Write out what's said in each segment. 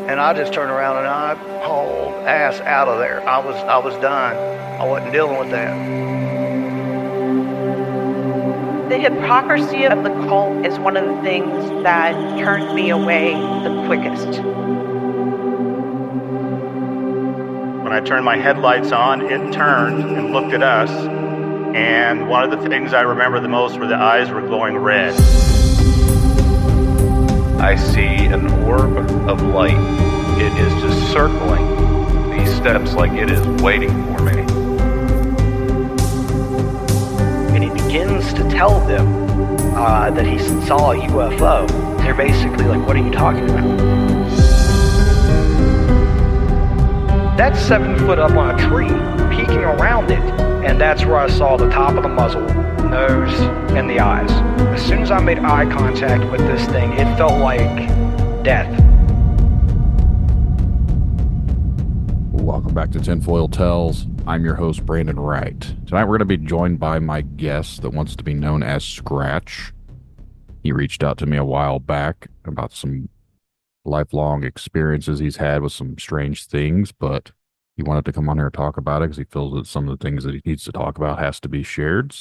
And I just turned around and I hauled ass out of there. I was done. I wasn't dealing with that. The hypocrisy of the cult is one of the things that turned me away the quickest. When I turned my headlights on, it turned and looked at us, and one of the things I remember the most were the eyes were glowing red. I see an orb of light. It is just circling these steps like it is waiting for me. And he begins to tell them that he saw a UFO. They're basically like, what are you talking about? That's 7 foot up on a tree, peeking around it. And that's where I saw the top of the muzzle, nose, and the eyes. As soon as I made eye contact with this thing, it felt like death. Welcome back to Tinfoil Tales. I'm your host, Brandon Wright. Tonight we're going to be joined by my guest that wants to be known as Skratch. He reached out to me a while back about some lifelong experiences he's had with some strange things, but he wanted to come on here and talk about it because he feels that some of the things that he needs to talk about has to be shared.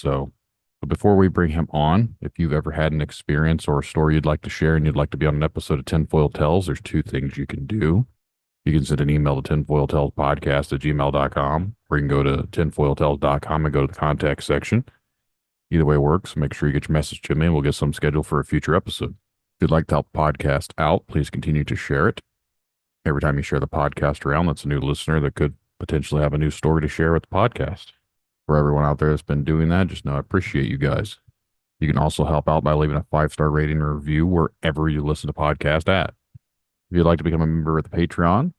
But before we bring him on, if you've ever had an experience or a story you'd like to share and you'd like to be on an episode of Tinfoil Tales, there's two things you can do. You can send an email to tinfoiltalespodcast@gmail.com, or you can go to tinfoiltales.com and go to the contact section. Either way works. Make sure you get your message to me and we'll get some scheduled for a future episode. If you'd like to help the podcast out, please continue to share it. Every time you share the podcast around, that's a new listener that could potentially have a new story to share with the podcast. For everyone out there that's been doing that, just know I appreciate you guys. You can also help out by leaving a 5-star rating or review wherever you listen to podcasts at. If you'd like to become a member of the Patreon,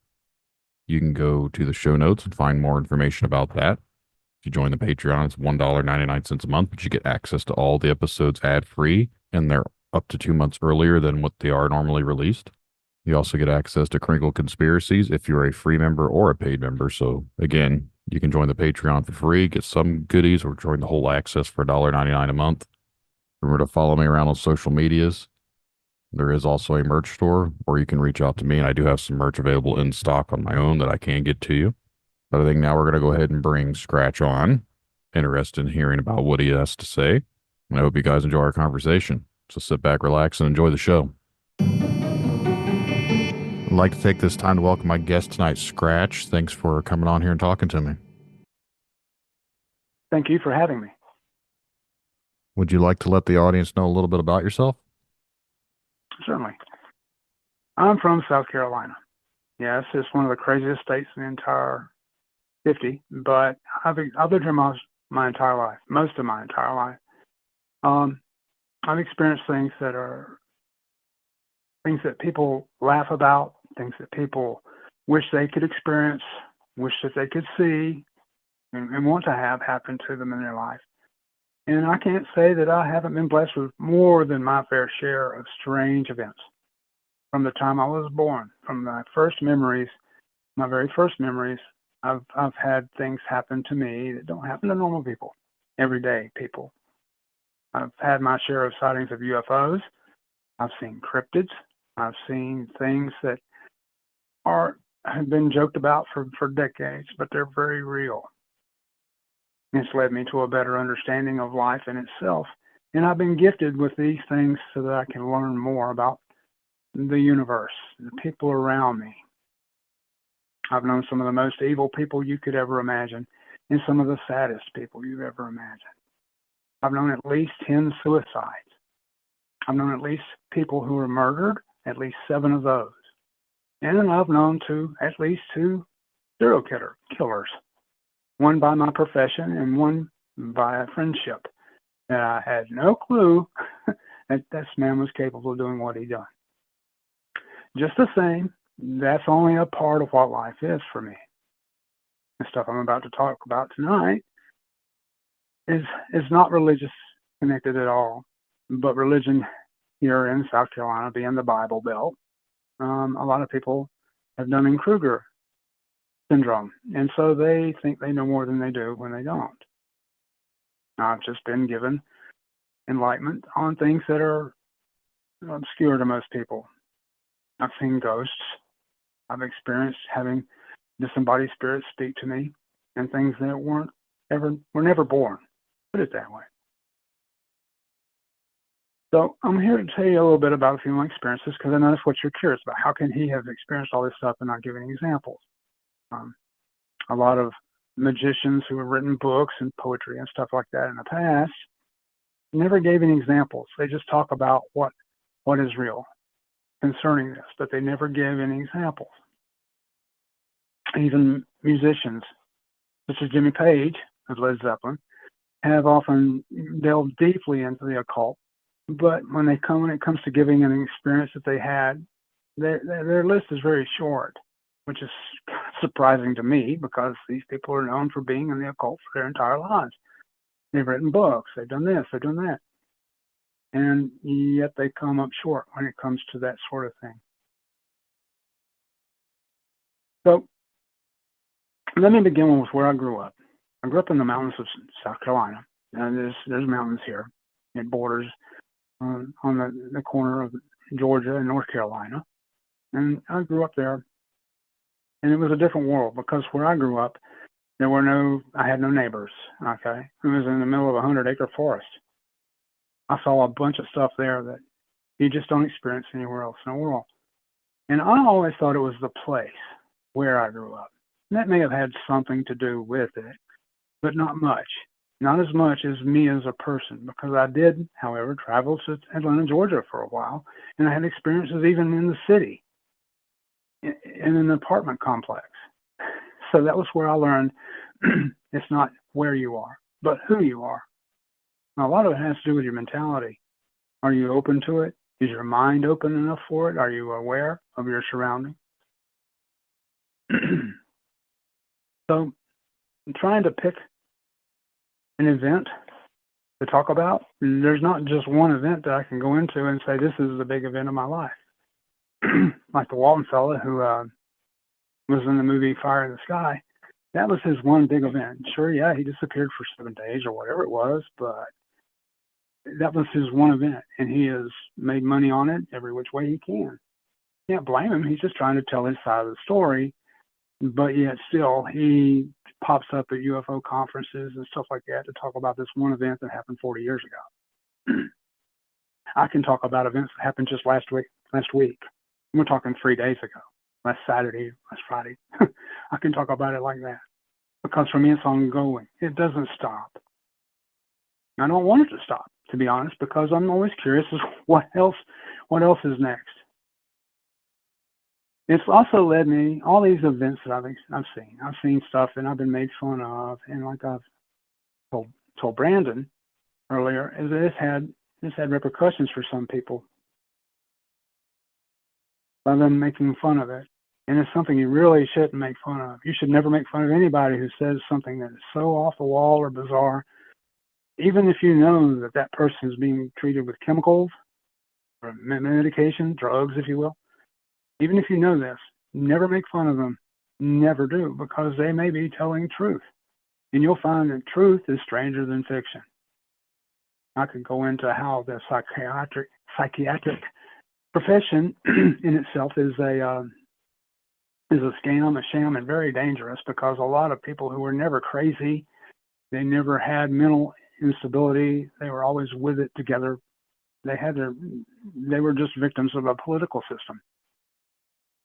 you can go to the show notes and find more information about that. If you join the Patreon, it's $1.99 a month, but you get access to all the episodes ad-free, and they're up to 2 months earlier than what they are normally released. You also get access to Crinkle Conspiracies if you're a free member or a paid member. So again, you can join the Patreon for free, get some goodies, or join the whole access for $1.99 a month. Remember to follow me around on social medias. There is also a merch store, or you can reach out to me, and I do have some merch available in stock on my own that I can get to you. But I think now we're going to go ahead and bring Skratch on. Interested in hearing about what he has to say. And I hope you guys enjoy our conversation. So sit back, relax, and enjoy the show. I'd like to take this time to welcome my guest tonight, Skratch. Thanks for coming on here and talking to me. Thank you for having me. Would you like to let the audience know a little bit about yourself? Certainly. I'm from South Carolina. Yes, it's one of the craziest states in the entire 50, but I've lived here my entire life, most of my entire life. I've experienced things that people laugh about, things that people wish they could experience, wish that they could see, and want to have happen to them in their life. And I can't say that I haven't been blessed with more than my fair share of strange events. From the time I was born, from my very first memories, I've had things happen to me that don't happen to normal people, everyday people. I've had my share of sightings of UFOs. I've seen cryptids. I've seen things that have been joked about for decades, but they're very real. It's led me to a better understanding of life in itself. And I've been gifted with these things so that I can learn more about the universe, the people around me. I've known some of the most evil people you could ever imagine, and some of the saddest people you've ever imagined. I've known at least 10 suicides. I've known at least people who were murdered, at least 7 of those. And I've known at least 2 serial killers. One by my profession and one by a friendship. And I had no clue that this man was capable of doing what he done. Just the same, that's only a part of what life is for me. The stuff I'm about to talk about tonight is not religious connected at all, but religion here in South Carolina, being the Bible Belt, a lot of people have Dunning-Kruger syndrome, and so they think they know more than they do when they don't. I've just been given enlightenment on things that are obscure to most people. I've seen ghosts. I've experienced having disembodied spirits speak to me and things that were never born. Put it that way. So I'm here to tell you a little bit about a few of my experiences because I know that's what you're curious about. How can he have experienced all this stuff and not give any examples? A lot of magicians who have written books and poetry and stuff like that in the past never gave any examples. They just talk about what is real concerning this, but they never give any examples. Even musicians, such as Jimmy Page of Led Zeppelin, have often delved deeply into the occult, but when it comes to giving an experience that they had, their list is very short, which is surprising to me because these people are known for being in the occult for their entire lives. They've written books, they've done this, they've done that, and yet they come up short when it comes to that sort of thing. So let me begin with where I grew up. I grew up in the mountains of South Carolina, and there's mountains here. It borders on the corner of Georgia and North Carolina, and I grew up there, and it was a different world because where I grew up, I had no neighbors, okay? It was in the middle of a 100-acre forest. I saw a bunch of stuff there that you just don't experience anywhere else in the world. And I always thought it was the place where I grew up. And that may have had something to do with it, but not much. Not as much as me as a person, because I did, however, travel to Atlanta, Georgia for a while, and I had experiences even in the city, in an apartment complex. So that was where I learned it's not where you are, but who you are. Now, a lot of it has to do with your mentality. Are you open to it? Is your mind open enough for it? Are you aware of your surroundings? So I'm trying to pick an event to talk about. There's not just one event that I can go into and say, this is the big event of my life. Like the Walton fella who was in the movie Fire in the Sky. That was his one big event. Sure, yeah, he disappeared for 7 days or whatever it was, but that was his one event, and he has made money on it every which way he can. Can't blame him. He's just trying to tell his side of the story, but yet still he pops up at UFO conferences and stuff like that to talk about this one event that happened 40 years ago. I can talk about events that happened just last week. We're talking 3 days ago, last Saturday, last Friday. I can talk about it like that because for me it's ongoing. It doesn't stop. I don't want it to stop, to be honest, because I'm always curious as what else is next. It's also led me, all these events that I've seen stuff and I've been made fun of, and like I've told Brandon earlier, is that this had repercussions for some people by them making fun of it. And it's something you really shouldn't make fun of. You should never make fun of anybody who says something that is so off the wall or bizarre, even if you know that that person is being treated with chemicals or medication, drugs, if you will. Even if you know this, never make fun of them. Never do, because they may be telling truth. And you'll find that truth is stranger than fiction. I could go into how the psychiatric profession in itself is a scam, a sham, and very dangerous, because a lot of people who were never crazy, they never had mental instability, they were always with it together. They were just victims of a political system.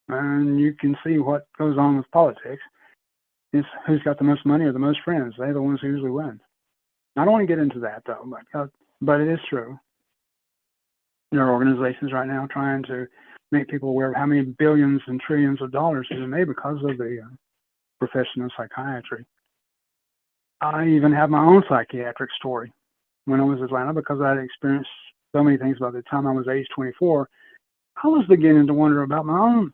And you can see what goes on with politics. It's who's got the most money or the most friends. They're the ones who usually win. I don't want to get into that, though, but it is true. There are organizations right now trying to make people aware of how many billions and trillions of dollars have been made because of the profession of psychiatry. I even have my own psychiatric story when I was in Atlanta, because I had experienced so many things by the time I was age 24. I was beginning to wonder about my own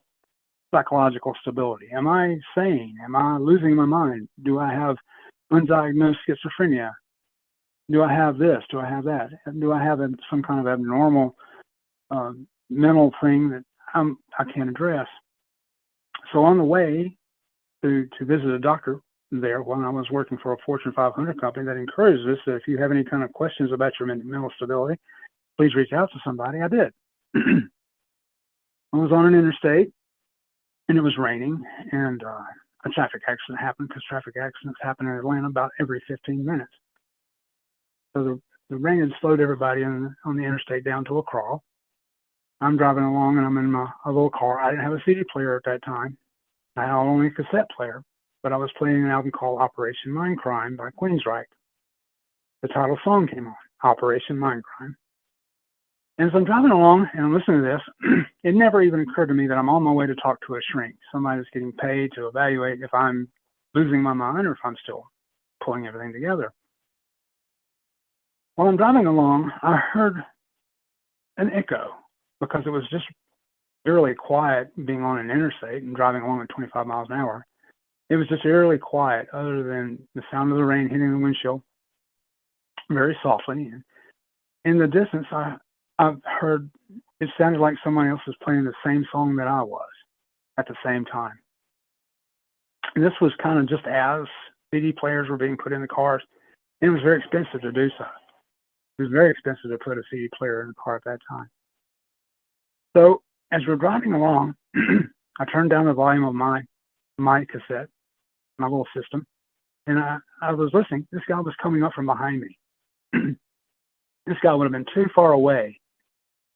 psychological stability. Am I sane? Am I losing my mind? Do I have undiagnosed schizophrenia? Do I have this? Do I have that? Do I have some kind of abnormal mental thing that I can't address? So on the way to visit a doctor there, when I was working for a Fortune 500 company that encourages us that if you have any kind of questions about your mental stability, please reach out to somebody. I did. I was on an interstate, and it was raining, and a traffic accident happened, because traffic accidents happen in Atlanta about every 15 minutes. So the rain had slowed everybody on the interstate down to a crawl. I'm driving along, and I'm in a little car. I didn't have a CD player at that time. I had only a cassette player, but I was playing an album called Operation Mindcrime by Queensryche. The title song came on, Operation Mindcrime. And as I'm driving along and I'm listening to this, it never even occurred to me that I'm on my way to talk to a shrink, somebody that's getting paid to evaluate if I'm losing my mind or if I'm still pulling everything together. While I'm driving along, I heard an echo, because it was just eerily quiet being on an interstate and driving along at 25 miles an hour. It was just eerily quiet, other than the sound of the rain hitting the windshield very softly. And in the distance, I've heard, it sounded like someone else was playing the same song that I was at the same time. And this was kind of just as CD players were being put in the cars. And it was very expensive to do so. It was very expensive to put a CD player in the car at that time. So as we're driving along, I turned down the volume of my cassette, my little system, and I was listening. This guy was coming up from behind me. This guy would have been too far away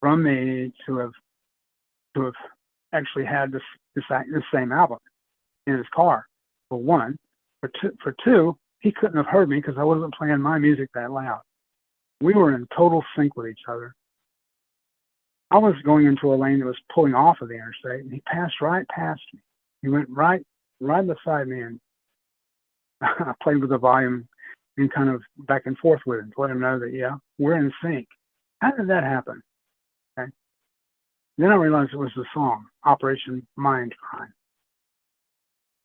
from me to have actually had this same album in his car, for one. For two, he couldn't have heard me because I wasn't playing my music that loud. We were in total sync with each other. I was going into a lane that was pulling off of the interstate, and he passed right past me. He went right beside me, and I played with the volume and kind of back and forth with him to let him know that, yeah, we're in sync. How did that happen? Okay. Then I realized it was the song, Operation Mindcrime.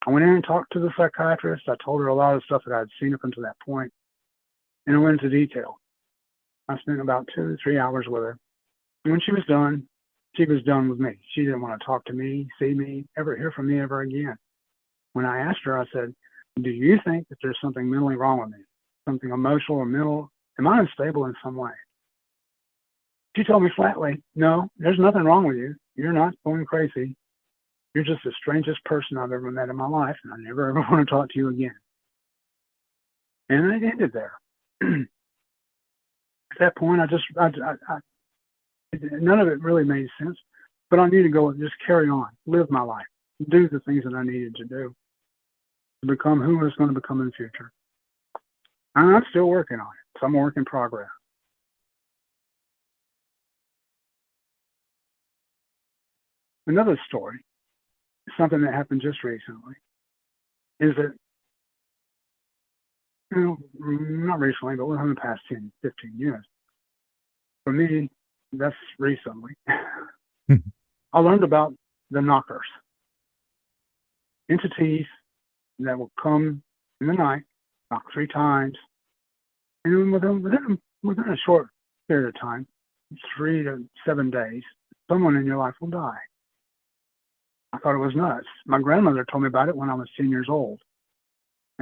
I went in and talked to the psychiatrist. I told her a lot of stuff that I'd seen up until that point, and I went into detail. I spent about 2 to 3 hours with her. And when she was done with me. She didn't want to talk to me, see me, ever hear from me ever again. When I asked her, I said, do you think that there's something mentally wrong with me? Something emotional or mental? Am I unstable in some way? She told me flatly, no, there's nothing wrong with you. You're not going crazy. You're just the strangest person I've ever met in my life, and I never ever want to talk to you again. And it ended there. At that point, none of it really made sense, but I knew to go and just carry on, live my life, do the things that I needed to do to become who I was going to become in the future. And I'm still working on it. So I'm a work in progress. Another story, something that happened just recently, is that, not recently, but within the past 10, 15 years. For me, that's recently. I learned about the knockers. Entities that will come in the night, knock 3 times, and within a short period of time, 3 to 7 days, someone in your life will die. I thought it was nuts. My grandmother told me about it when I was 10 years old.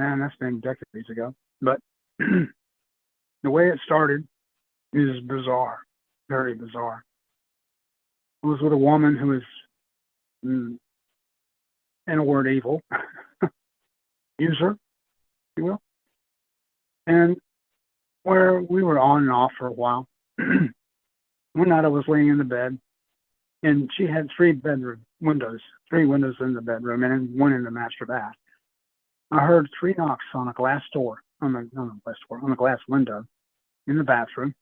And that's been decades ago. But the way it started is bizarre, very bizarre. I was with a woman who was, in a word, evil, user, if you will. And where we were on and off for a while. One night I was laying in the bed, and she had 3 bedroom windows, 3 windows in the bedroom, and 1 in the master bath. I heard 3 knocks on a glass door, on the glass window in the bathroom,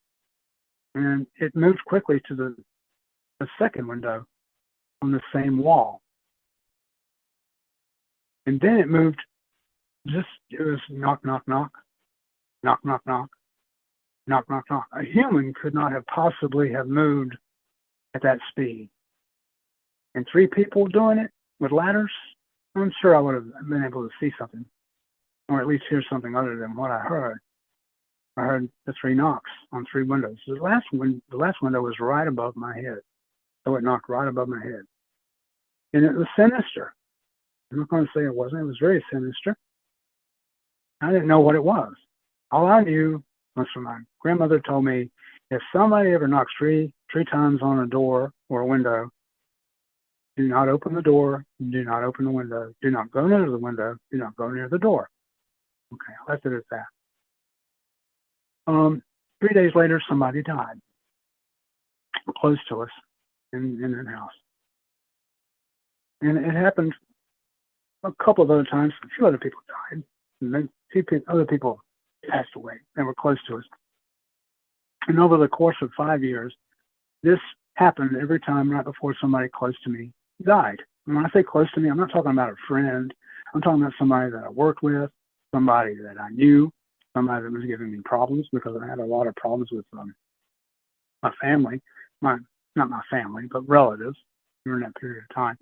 and it moved quickly to the second window on the same wall. And then it moved, it was knock, knock, knock, knock, knock, knock, knock, knock, knock. A human could not have possibly have moved at that speed. And 3 people doing it with ladders, I'm sure I would have been able to see something, or at least hear something other than what I heard. I heard the 3 knocks on 3 windows. The last window was right above my head, so it knocked right above my head. And it was sinister. I'm not going to say it wasn't. It was very sinister. I didn't know what it was. All I knew was from my grandmother told me, if somebody ever knocks 3 times on a door or a window, Do not open the door. Do not open the window. Do not go near the window. Do not go near the door. Okay, I left it at that. 3 days later, somebody died close to us in that house. And it happened a couple of other times. A few other people died. And then other people passed away that were close to us. And over the course of 5 years, this happened every time right before somebody close to me died. And when I say close to me, I'm not talking about a friend. I'm talking about somebody that I worked with, somebody that I knew, somebody that was giving me problems, because I had a lot of problems with my family, not my family, but relatives during that period of time.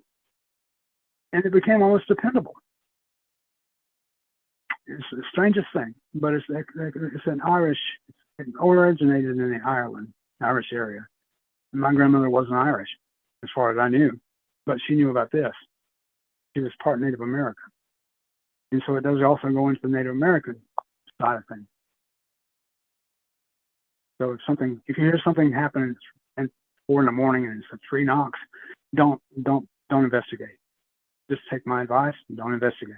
And it became almost dependable. It's the strangest thing, but it's an Irish, it originated in the Irish area. And my grandmother wasn't Irish, as far as I knew, but she knew about this. She was part Native American. And so it does also go into the Native American side of things. So if you hear something happen at 4 in the morning and it's 3 knocks, don't investigate. Just take my advice and don't investigate.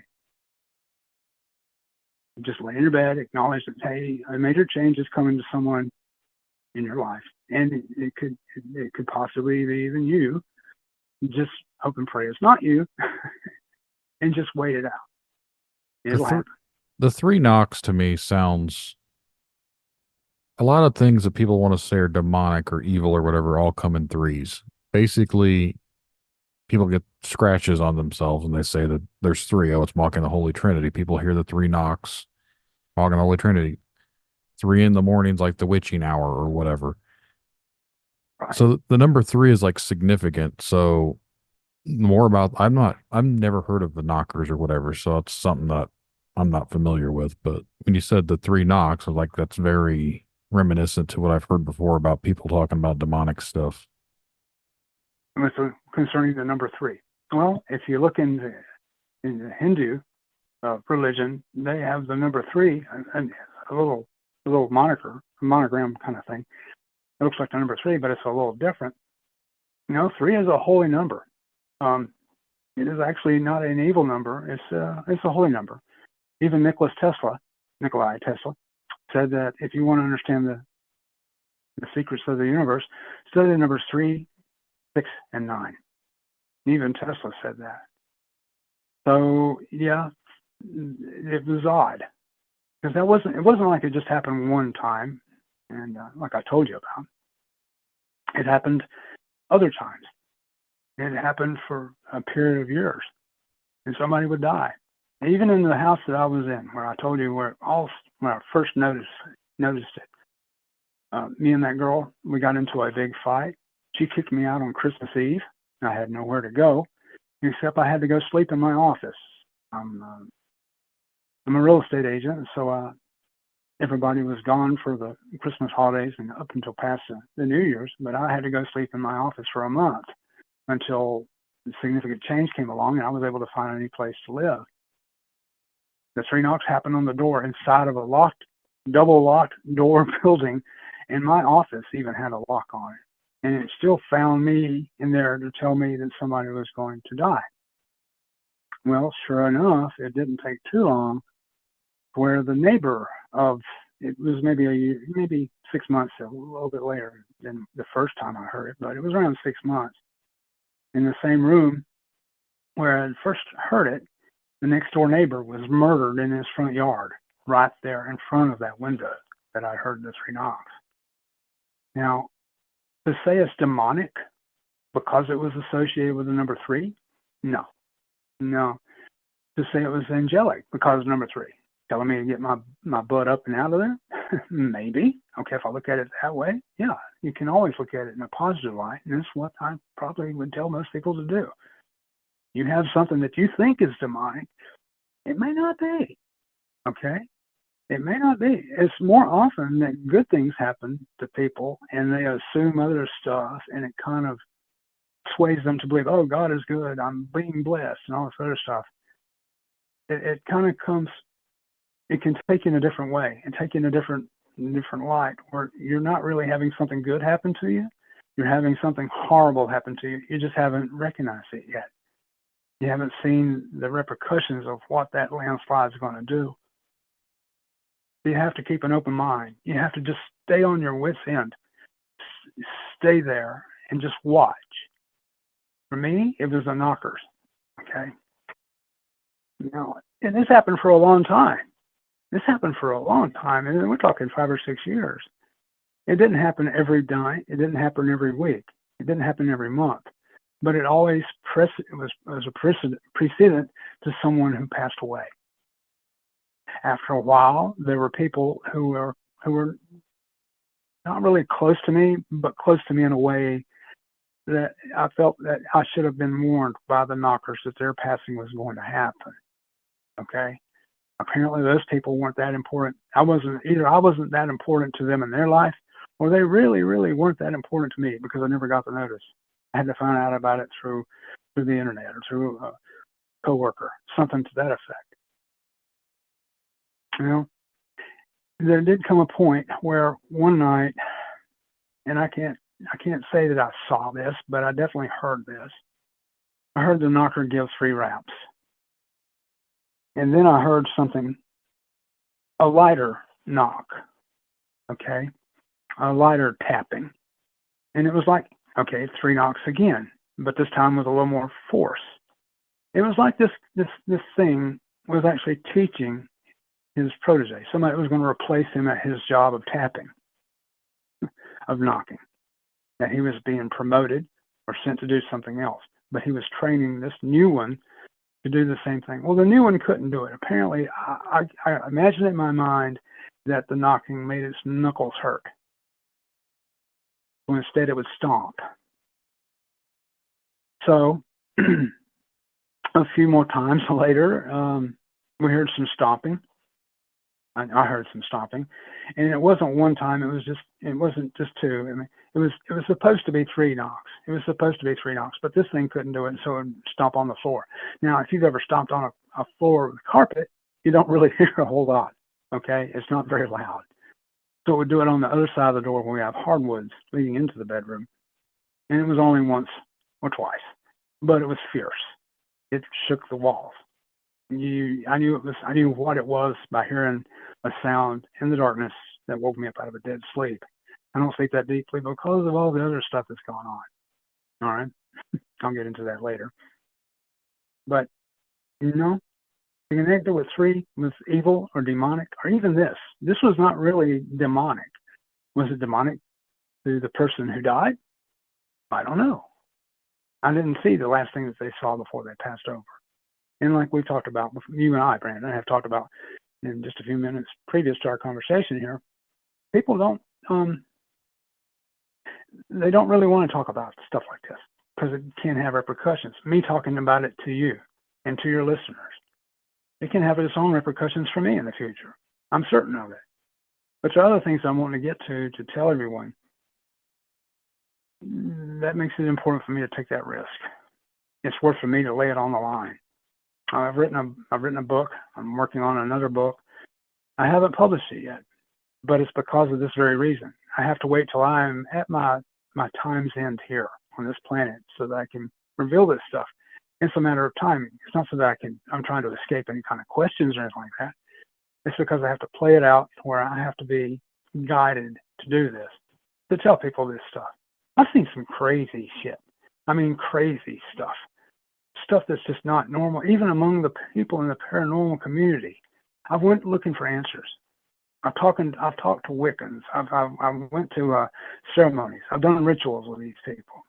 Just lay in your bed, acknowledge that, hey, a major change is coming to someone in your life, and it could possibly be even you. Just hope and pray it's not you, and just wait it out. It'll happen. The 3 knocks to me sounds. A lot of things that people want to say are demonic or evil or whatever all come in 3s. Basically, people get scratches on themselves and they say that there's 3. Oh, it's mocking the Holy Trinity. People hear the 3 knocks, mocking the Holy Trinity. 3 in the morning's like the witching hour or whatever. Right. So the number 3 is like significant. So more about, I've never heard of the knockers or whatever. So it's something that I'm not familiar with. But when you said the 3 knocks, I was like, that's very reminiscent to what I've heard before about people talking about demonic stuff. Concerning the number 3. Well, if you look in the Hindu religion, they have the number 3, and a little moniker, a monogram kind of thing. It looks like the number 3, but it's a little different. 3 is a holy number. It is actually not an evil number. It's a holy number. Even Nikolai Tesla, said that if you want to understand the secrets of the universe, study the numbers 3, 6, and 9. Even Tesla said that. So yeah, it was odd, because it wasn't like it just happened one time, and like I told you about, it happened other times. It happened for a period of years, and somebody would die. Even in the house that I was in, where I told you when I first noticed it, me and that girl, we got into a big fight. She kicked me out on Christmas Eve. I had nowhere to go, except I had to go sleep in my office. I'm a real estate agent, so everybody was gone for the Christmas holidays and up until past the New Year's, but I had to go sleep in my office for a month until significant change came along and I was able to find a new place to live. The 3 knocks happened on the door inside of a double locked door building, and my office even had a lock on it. And it still found me in there to tell me that somebody was going to die. Well, sure enough, it didn't take too long where the neighbor it was maybe 6 months, a little bit later than the first time I heard it, but it was around 6 months. In the same room where I first heard it, the next door neighbor was murdered in his front yard, right there in front of that window that I heard the 3 knocks. Now, to say it's demonic because it was associated with the number 3, no. To say it was angelic because of number 3, telling me to get my butt up and out of there, maybe. Okay, if I look at it that way, yeah, you can always look at it in a positive light, and that's what I probably would tell most people to do. You have something that you think is demonic, it may not be, okay? It may not be. It's more often that good things happen to people and they assume other stuff, and it kind of sways them to believe, oh, God is good, I'm being blessed, and all this other stuff. It kind of comes, it can take you in a different way and take you in a different light, where you're not really having something good happen to you. You're having something horrible happen to you. You just haven't recognized it yet. You haven't seen the repercussions of what that landslide is going to do. You have to keep an open mind. You have to just stay on your wits' end. Stay there and just watch. For me, it was the knockers. Okay. And this happened for a long time. And we're talking 5 or 6 years. It didn't happen every night. It didn't happen every week. It didn't happen every month. But it always was a precedent to someone who passed away. After a while, there were people who were not really close to me, but close to me in a way that I felt that I should have been warned by the knockers that their passing was going to happen. Okay? Apparently those people weren't that important. I wasn't that important to them in their life, or they really, really weren't that important to me because I never got the notice. I had to find out about it through the internet or through a coworker, something to that effect. There did come a point where one night, and I can't say that I saw this, but I definitely heard this. I heard the knocker give 3 raps. And then I heard something, a lighter knock, okay? A lighter tapping. And it was like, okay, 3 knocks again, but this time with a little more force. It was like this thing was actually teaching his protege. Somebody was going to replace him at his job of tapping, of knocking. That he was being promoted or sent to do something else. But he was training this new one to do the same thing. Well, the new one couldn't do it. Apparently, I imagine in my mind that the knocking made its knuckles hurt. So instead, it would stomp. So a few more times later, we heard some stomping. I heard some stomping, and it wasn't one time. It wasn't just 2. I mean, it was supposed to be 3 knocks. But this thing couldn't do it, so it would stomp on the floor. Now, if you've ever stomped on a floor with carpet, you don't really hear a whole lot. Okay, it's not very loud. So it would do it on the other side of the door when we have hardwoods leading into the bedroom, and it was only once or twice, but it was fierce. It shook the walls. I knew what it was by hearing a sound in the darkness that woke me up out of a dead sleep. I don't sleep that deeply because of all the other stuff that's going on. All right, I'll get into that later. But to connect it with 3 was evil or demonic, or even this. This was not really demonic. Was it demonic to the person who died? I don't know. I didn't see the last thing that they saw before they passed over. And like we talked about, you and I, Brandon, have talked about in just a few minutes previous to our conversation here, people they don't really want to talk about stuff like this because it can have repercussions. Me talking about it to you and to your listeners, it can have its own repercussions for me in the future. I'm certain of it. But there are other things I want to get to tell everyone. That makes it important for me to take that risk. It's worth for me to lay it on the line. I've written a book. I'm working on another book. I haven't published it yet, but it's because of this very reason. I have to wait till I'm at my time's end here on this planet so that I can reveal this stuff. It's a matter of timing. It's not so that I'm trying to escape any kind of questions or anything like that. It's because I have to play it out where I have to be guided to do this, to tell people this stuff. I've seen some crazy shit. I mean, crazy stuff. Stuff that's just not normal, even among the people in the paranormal community. I went looking for answers. I've talked to Wiccans. I went to ceremonies. I've done rituals with these people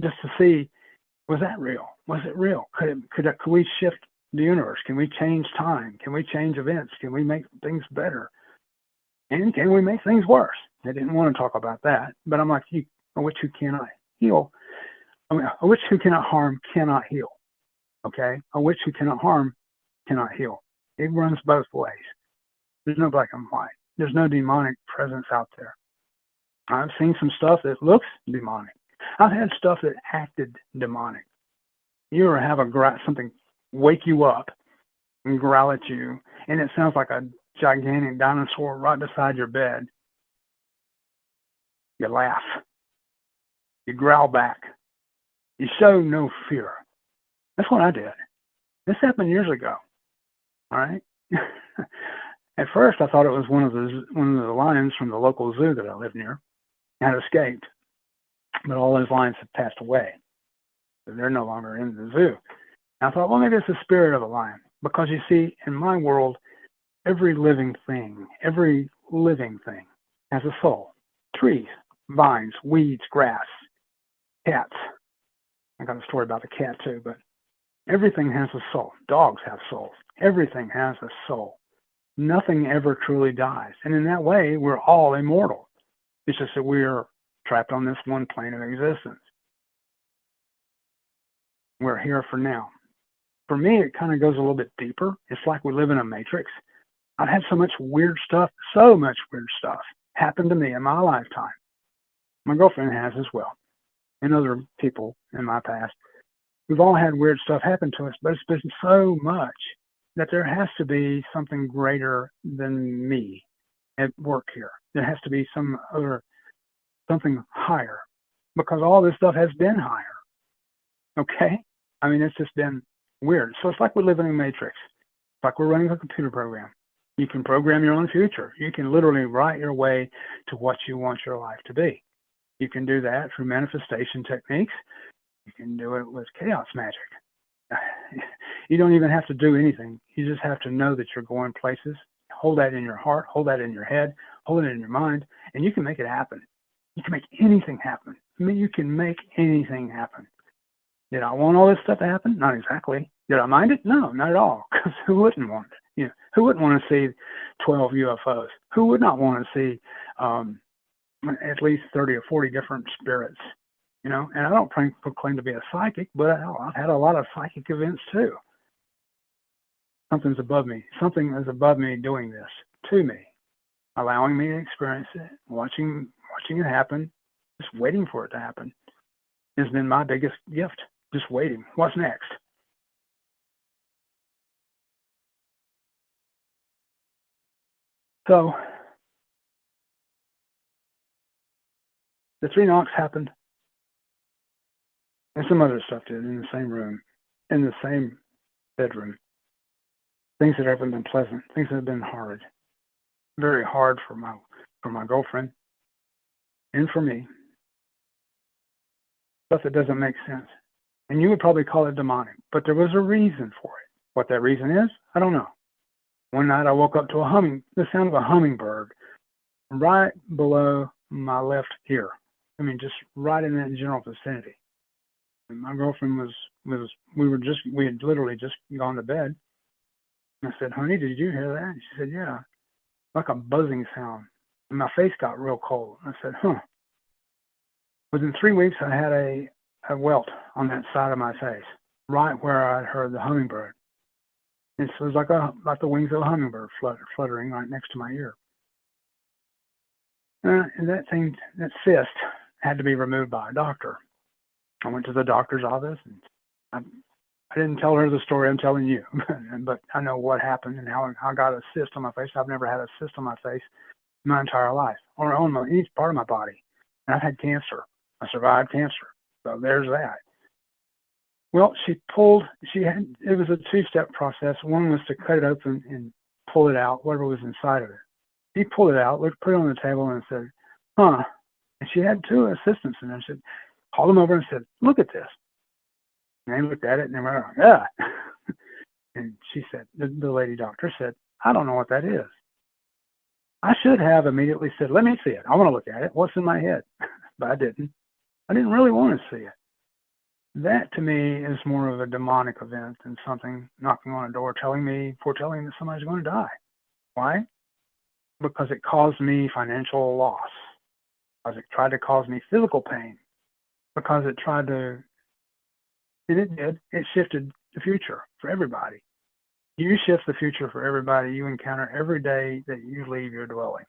just to see, was that real? Was it real? Could we shift the universe? Can we change time? Can we change events? Can we make things better? And can we make things worse? They didn't want to talk about that, but I'm like, a witch who cannot heal. A witch who cannot harm cannot heal. Okay? A witch who cannot harm cannot heal. It runs both ways. There's no black and white. There's no demonic presence out there. I've seen some stuff that looks demonic. I've had stuff that acted demonic. You ever have something wake you up and growl at you, and it sounds like a gigantic dinosaur right beside your bed? You laugh. You growl back. You show no fear. That's what I did. This happened years ago. All right. At first, I thought it was one of the lions from the local zoo that I lived near had escaped, but all those lions have passed away. So they're no longer in the zoo. And I thought, well, maybe it's the spirit of a lion, because you see, in my world, every living thing has a soul. Trees, vines, weeds, grass, cats. I got a story about the cat too, but everything has a soul. Dogs have souls. Everything has a soul. Nothing ever truly dies. And in that way, we're all immortal. It's just that we're trapped on this one plane of existence. We're here for now. For me, it kind of goes a little bit deeper. It's like we live in a matrix. I've had so much weird stuff happen to me in my lifetime. My girlfriend has as well, and other people in my past. We've all had weird stuff happen to us, but it's been so much that there has to be something greater than me at work here. There has to be something higher, because all this stuff has been higher. Okay? I mean, it's just been weird. So it's like we live in a matrix. It's like we're running a computer program. You can program your own future. You can literally write your way to what you want your life to be. You can do that through manifestation techniques. You can do it with chaos magic. You don't even have to do anything. You just have to know that you're going places. Hold that in your heart. Hold that in your head. Hold it in your mind. And you can make it happen. You can make anything happen. I mean, you can make anything happen. Did I want all this stuff to happen? Not exactly. Did I mind it? No, not at all. Because who wouldn't want it? You know, who wouldn't want to see 12 UFOs? Who would not want to see at least 30 or 40 different spirits? You know, and I don't proclaim to be a psychic, but I've had a lot of psychic events too. Something's above me. Something is above me doing this to me, allowing me to experience it, watching it happen, just waiting for it to happen has been my biggest gift. Just waiting. What's next? So the 3 knocks happened, and some other stuff did in the same room, in the same bedroom. Things that haven't been pleasant, things that have been hard, very hard for my girlfriend and for me. Stuff that doesn't make sense, and you would probably call it demonic, but there was a reason for it. What that reason is, I don't know. One night I woke up to the sound of a hummingbird right below my left ear. I mean, just right in that general vicinity. And my girlfriend we had literally just gone to bed. I said, honey, did you hear that? She said, yeah, like a buzzing sound. And my face got real cold. I said, huh. Within 3 weeks, I had a welt on that side of my face, right where I'd heard the hummingbird. It was like the wings of a hummingbird fluttering right next to my ear. And that cyst had to be removed by a doctor. I went to the doctor's office, and I didn't tell her the story I'm telling you, but I know what happened and how I got a cyst on my face. I've never had a cyst on my face my entire life, or on each part of my body. And I've had cancer. I survived cancer. So there's that. Well, it was a 2-step process. One was to cut it open and pull it out, whatever was inside of it. He pulled it out, put it on the table, and said, huh. And she had 2 assistants in there. She called them over and said, look at this. And they looked at it and they were like, yeah. And she said, the lady doctor said, I don't know what that is. I should have immediately said, let me see it. I want to look at it. What's in my head? But I didn't. I didn't really want to see it. That to me is more of a demonic event than something knocking on a door foretelling that somebody's going to die. Why? Because it caused me financial loss. Because it tried to cause me physical pain. Because it did. It shifted the future for everybody. You shift the future for everybody you encounter every day that you leave your dwelling.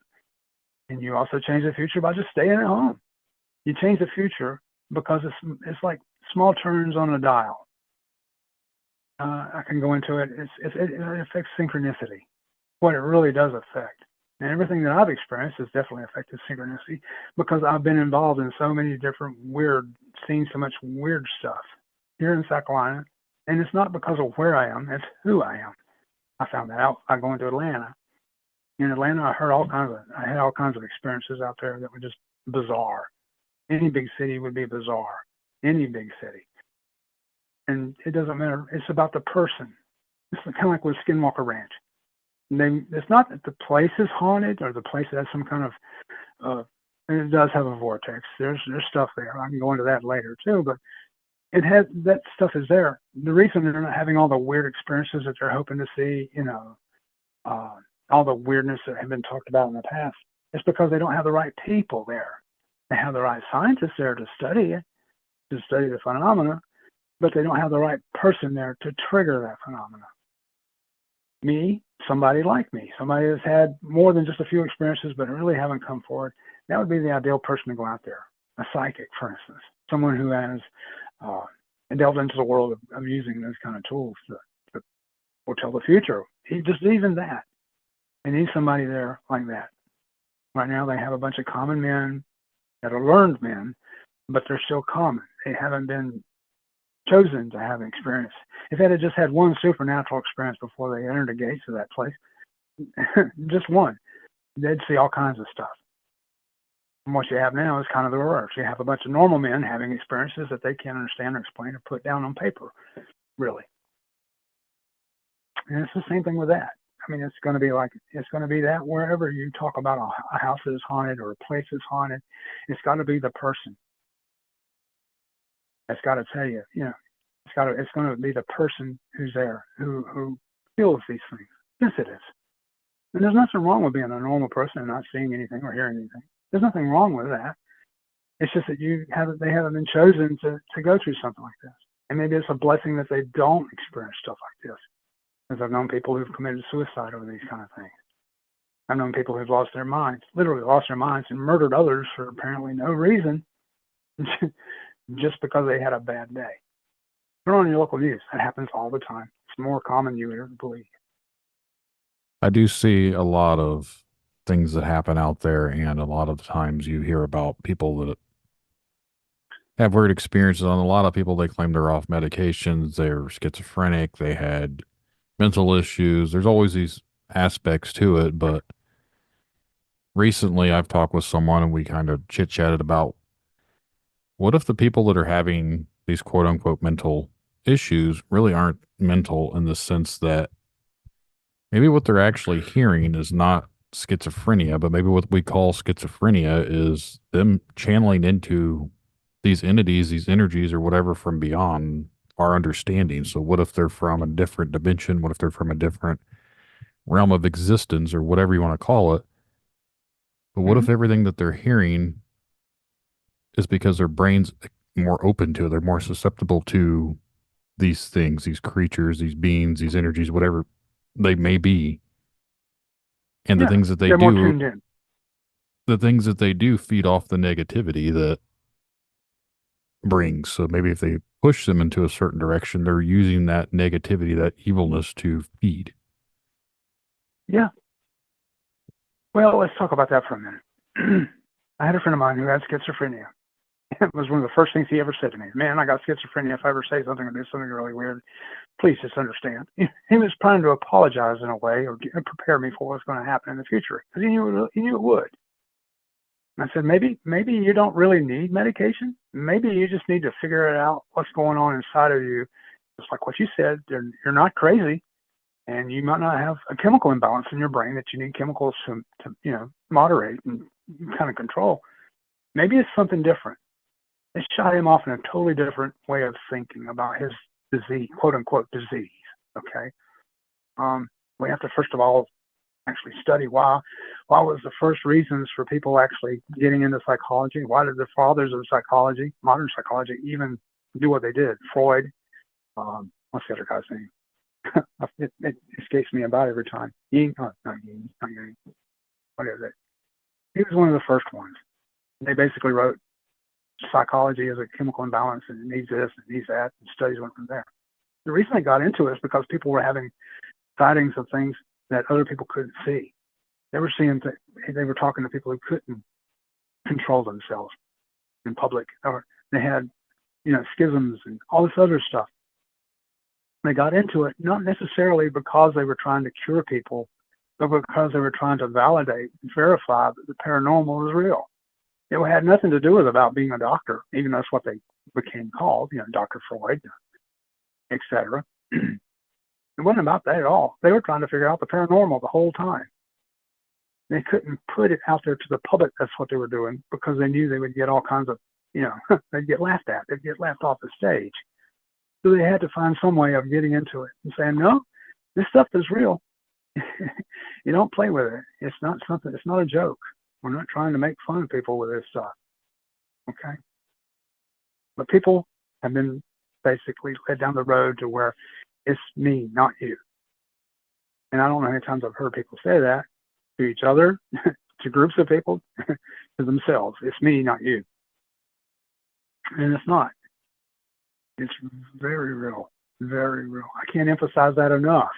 And you also change the future by just staying at home. You change the future because it's like small turns on a dial. I can go into it. It affects synchronicity. What it really does affect And everything that I've experienced has definitely affected synchronicity because I've been involved in so many different seen so much weird stuff here in South Carolina. And it's not because of where I am, it's who I am. I found that out by going to Atlanta. In Atlanta, I had all kinds of experiences out there that were just bizarre. Any big city would be bizarre. Any big city. And it doesn't matter. It's about the person. It's kind of like with Skinwalker Ranch. It's not that the place is haunted or the place has some kind of, and it does have a vortex. There's stuff there. I can go into that later too, but that stuff is there. The reason they're not having all the weird experiences that they're hoping to see, all the weirdness that have been talked about in the past, is because they don't have the right people there. They have the right scientists there to study it, to study the phenomena, but they don't have the right person there to trigger that phenomena. Me, somebody like me, somebody that's had more than just a few experiences but really haven't come forward, that would be the ideal person to go out there. A psychic, for instance, someone who has delved into the world of using those kind of tools to foretell the future. Even that. They need somebody there like that. Right now they have a bunch of common men that are learned men, but they're still common. They haven't been chosen to have experience. If they had just had one supernatural experience before they entered the gates of that place, just one, they'd see all kinds of stuff. And what you have now is kind of the reverse. You have a bunch of normal men having experiences that they can't understand or explain or put down on paper, really. And it's the same thing with that. I mean, it's going to be that wherever you talk about a house that is haunted or a place that's haunted, it's got to be the person. It's got to tell you, it's going to be the person who's there, who feels these things. Yes, it is. And there's nothing wrong with being a normal person and not seeing anything or hearing anything. There's nothing wrong with that. It's just that they haven't been chosen to go through something like this. And maybe it's a blessing that they don't experience stuff like this. Because I've known people who've committed suicide over these kind of things. I've known people who've lost their minds, literally lost their minds, and murdered others for apparently no reason, just because they had a bad day. Turn on your local news. That happens all the time. It's more common than you would ever believe. I do see a lot of things that happen out there, and a lot of the times you hear about people that have weird experiences. On a lot of people, they claim they're off medications, they're schizophrenic, they had mental issues. There's always these aspects to it, but recently I've talked with someone and we kind of chit-chatted about what if the people that are having these quote-unquote mental issues really aren't mental, in the sense that maybe what they're actually hearing is not schizophrenia, but maybe what we call schizophrenia is them channeling into these entities, these energies, or whatever from beyond our understanding. So what if they're from a different dimension? What if they're from a different realm of existence, or whatever you want to call it? But what if everything that they're hearing is because their brain's more open to it, they're more susceptible to these things, these creatures, these beings, these energies, whatever they may be. And the things that they more tuned in. The things that they do feed off the negativity that brings. So maybe if they push them into a certain direction, they're using that negativity, that evilness to feed. Yeah. Well, let's talk about that for a minute. I had a friend of mine who had schizophrenia. It was one of the first things he ever said to me. Man, I got schizophrenia. If I ever say something or do something really weird, please just understand. He was trying to apologize in a way or prepare me for what's going to happen in the future, because he knew it would. And I said, maybe you don't really need medication. Maybe you just need to figure out what's going on inside of you. Just like what you said, you're not crazy, and you might not have a chemical imbalance in your brain that you need chemicals to moderate and kind of control. Maybe it's something different. It shot him off in a totally different way of thinking about his disease, quote unquote disease. Okay. We have to first of all actually study why was the first reasons for people actually getting into psychology. Why did the fathers of psychology, modern psychology, even do what they did? Freud, what's the other guy's name? it escapes me about every time. Not Jung. What is it? He was one of the first ones. They basically wrote psychology as a chemical imbalance, and it needs this, and it needs that, and studies went from there. The reason they got into it is because people were having sightings of things that other people couldn't see. They were they were talking to people who couldn't control themselves in public, or they had, schisms and all this other stuff. They got into it not necessarily because they were trying to cure people, but because they were trying to validate and verify that the paranormal was real. It had nothing to do with about being a doctor, even though that's what they became called, Dr. Freud, etc. It wasn't about that at all. They were trying to figure out the paranormal the whole time. They couldn't put it out there to the public. That's what they were doing, because they knew they would get all kinds of, they'd get laughed at. They'd get laughed off the stage. So they had to find some way of getting into it and saying, no, this stuff is real. You don't play with it. It's not a joke. We're not trying to make fun of people with this stuff. Okay? But people have been basically led down the road to where it's me, not you. And I don't know how many times I've heard people say that to each other, to groups of people, to themselves. It's me, not you. And it's not. It's very real, very real. I can't emphasize that enough.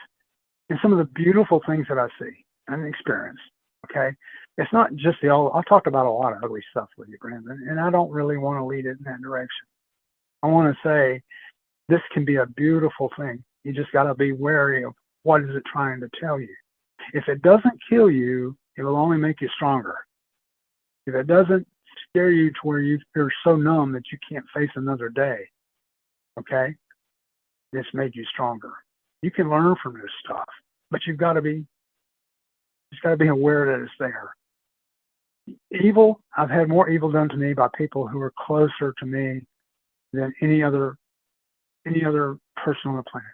And some of the beautiful things that I see and experience, okay? It's not just I've talked about a lot of ugly stuff with you, Brandon, and I don't really want to lead it in that direction. I want to say this can be a beautiful thing. You just got to be wary of what is it trying to tell you. If it doesn't kill you, it will only make you stronger. If it doesn't scare you to where you're so numb that you can't face another day, okay, it's made you stronger. You can learn from this stuff, but you've got to be aware that it's there. Evil, I've had more evil done to me by people who are closer to me than any other person on the planet.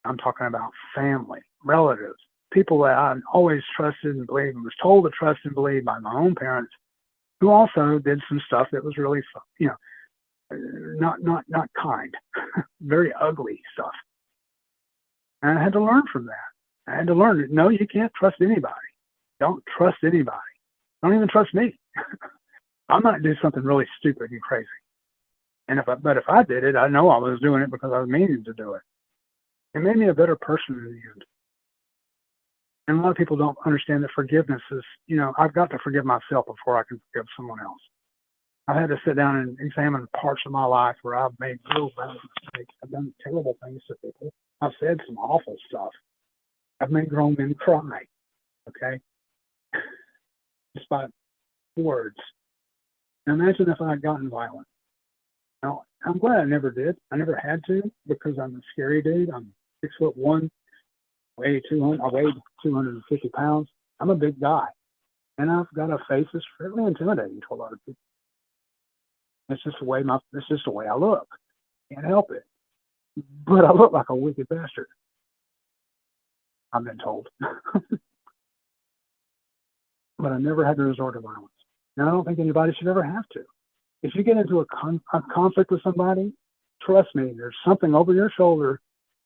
I'm talking about family, relatives, people that I always trusted and believed and was told to trust and believe by my own parents, who also did some stuff that was really, not kind, very ugly stuff. And I had to learn from that. I had to learn that, no, you can't trust anybody. Don't trust anybody. Don't even trust me. I might do something really stupid and crazy. But if I did it, I know I was doing it because I was meaning to do it. It made me a better person in the end. And a lot of people don't understand that forgiveness is, I've got to forgive myself before I can forgive someone else. I've had to sit down and examine parts of my life where I've made real bad mistakes. I've done terrible things to people. I've said some awful stuff. I've made grown men cry, okay? Just by words. Now imagine if I had gotten violent. Now, I'm glad I never did. I never had to, because I'm a scary dude. I'm 6'1", I weigh 250 pounds. I'm a big guy. And I've got a face that's fairly intimidating to a lot of people. It's just the way I look. Can't help it. But I look like a wicked bastard, I've been told. But I never had to resort to violence. And I don't think anybody should ever have to. If you get into a conflict with somebody, trust me, there's something over your shoulder,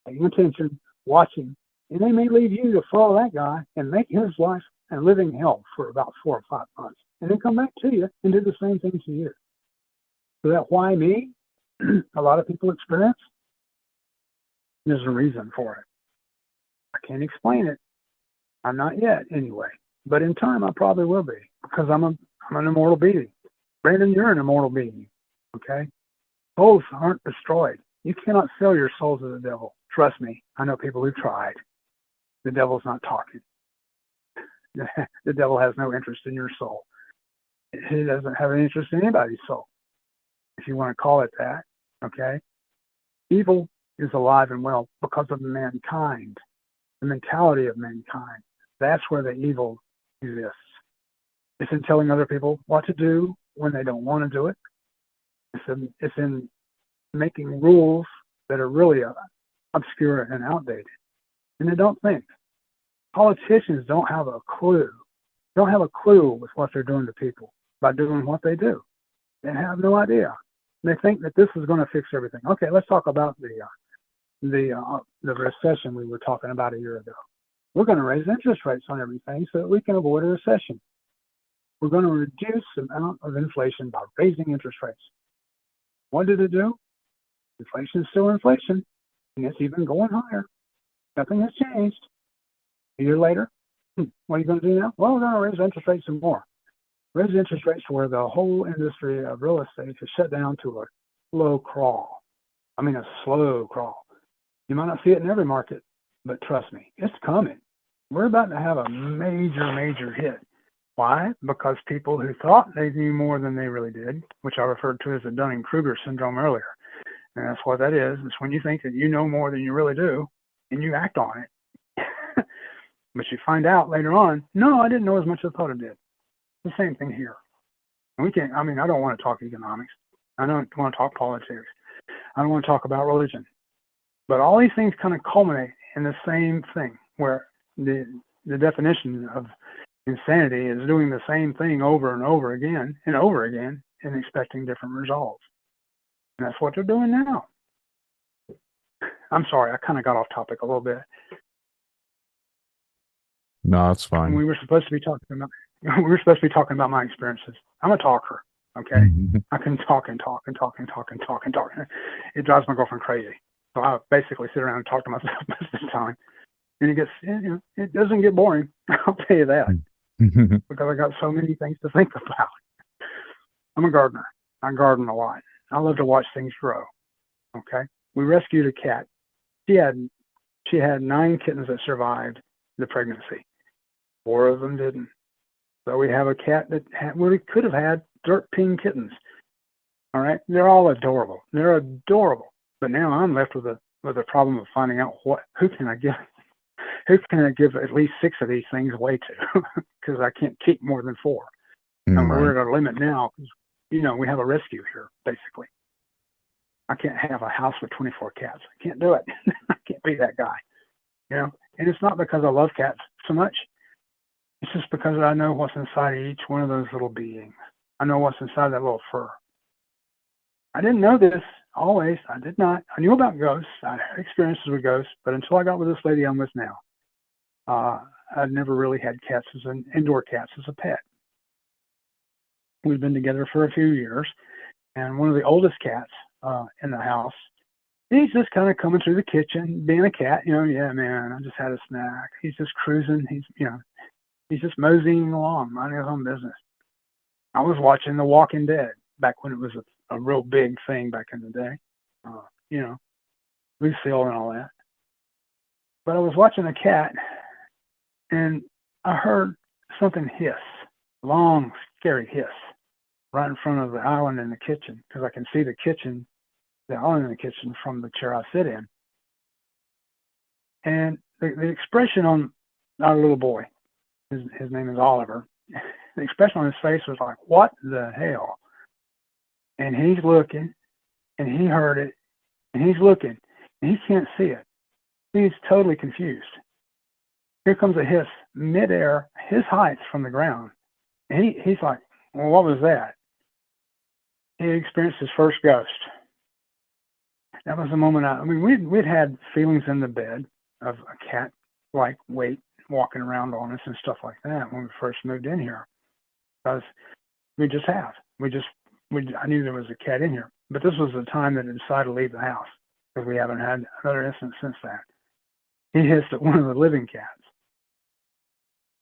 paying attention, watching, and they may leave you to follow that guy and make his life a living hell for about 4 or 5 months, and then come back to you and do the same thing to you. So that why me, a lot of people experience, there's a reason for it. I can't explain it. I'm not yet, anyway. But in time, I probably will be, because I'm an immortal being. Brandon, you're an immortal being, okay? Souls aren't destroyed. You cannot sell your soul to the devil. Trust me, I know people who tried. The devil's not talking. The devil has no interest in your soul. He doesn't have any interest in anybody's soul, if you want to call it that, okay? Evil is alive and well because of mankind, the mentality of mankind. That's where the evil exists. It's in telling other people what to do when they don't want to do it. It's in making rules that are really obscure and outdated. And they don't think. Politicians don't have a clue. Don't have a clue with what they're doing to people by doing what they do. They have no idea. They think that this is going to fix everything. Okay, let's talk about the recession we were talking about a year ago. We're going to raise interest rates on everything so that we can avoid a recession. We're going to reduce the amount of inflation by raising interest rates. What did it do? Inflation is still inflation, and it's even going higher. Nothing has changed. A year later, What are you going to do now? Well, we're going to raise interest rates some more. Raise interest rates where the whole industry of real estate is shut down to a slow crawl. I mean, a slow crawl. You might not see it in every market, but trust me, it's coming. We're about to have a major, major hit. Why? Because people who thought they knew more than they really did, which I referred to as the Dunning-Kruger syndrome earlier, and that's what that is. It's when you think that you know more than you really do, and you act on it. But you find out later on, no, I didn't know as much as I thought I did. The same thing here. And I don't want to talk economics. I don't want to talk politics. I don't want to talk about religion. But all these things kind of culminate in the same thing, where the definition of insanity is doing the same thing over and over again and expecting different results. And that's what they're doing now. I'm sorry, I kind of got off topic a little bit. No, that's fine. We were supposed to be talking about my experiences. I'm a talker, okay? I can talk and talk and talk and talk and talk and talk. It drives my girlfriend crazy. So I basically sit around and talk to myself most of the time. And it doesn't get boring, I'll tell you that. Because I got so many things to think about. I'm a gardener. I garden a lot. I love to watch things grow. Okay? We rescued a cat. She had 9 kittens that survived the pregnancy. 4 of them didn't. So we have a cat that we could have had 13 kittens. All right? They're all adorable. They're adorable. But now I'm left with a problem of finding out who can I give at least 6 of these things away to, because I can't keep more than 4. And we're at a limit now because, we have a rescue here, basically. I can't have a house with 24 cats. I can't do it. I can't be that guy, And it's not because I love cats so much. It's just because I know what's inside of each one of those little beings. I know what's inside that little fur. I didn't know this always. I did not. I knew about ghosts. I had experiences with ghosts, but until I got with this lady I'm with now, I'd never really had cats indoor cats as a pet. We've been together for a few years, and one of the oldest cats in the house, he's just kind of coming through the kitchen, being a cat, yeah, man, I just had a snack. He's just cruising. He's just moseying along, minding his own business. I was watching The Walking Dead back when it was a real big thing back in the day, Lucille and all that. But I was watching a cat, and I heard something hiss, long, scary hiss, right in front of the island in the kitchen, because I can see the island in the kitchen from the chair I sit in. And the expression on our little boy, his name is Oliver, the expression on his face was like, what the hell? And he's looking, and he heard it, and he's looking, and he can't see it. He's totally confused. Here comes a hiss, midair, his height from the ground. And he's like, well, what was that? He experienced his first ghost. That was the moment we'd had feelings in the bed of a cat-like weight walking around on us and stuff like that when we first moved in here. Because we just have. I knew there was a cat in here. But this was the time that it decided to leave the house, because we haven't had another instance since that. He hissed at one of the living cats.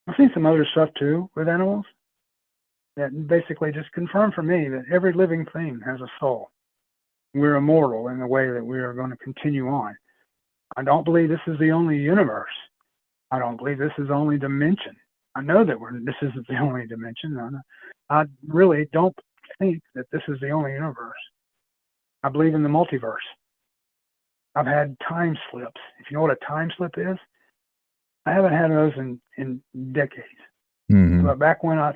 I've seen some other stuff too with animals that basically just confirm for me that every living thing has a soul. We're immortal in the way that we are going to continue on. I don't believe this is the only universe. I don't believe this is the only dimension. I know that this isn't the only dimension. I really don't think that this is the only universe. I believe in the multiverse. I've had time slips. If you know what a time slip is, I haven't had those in decades. Mm-hmm. But back when a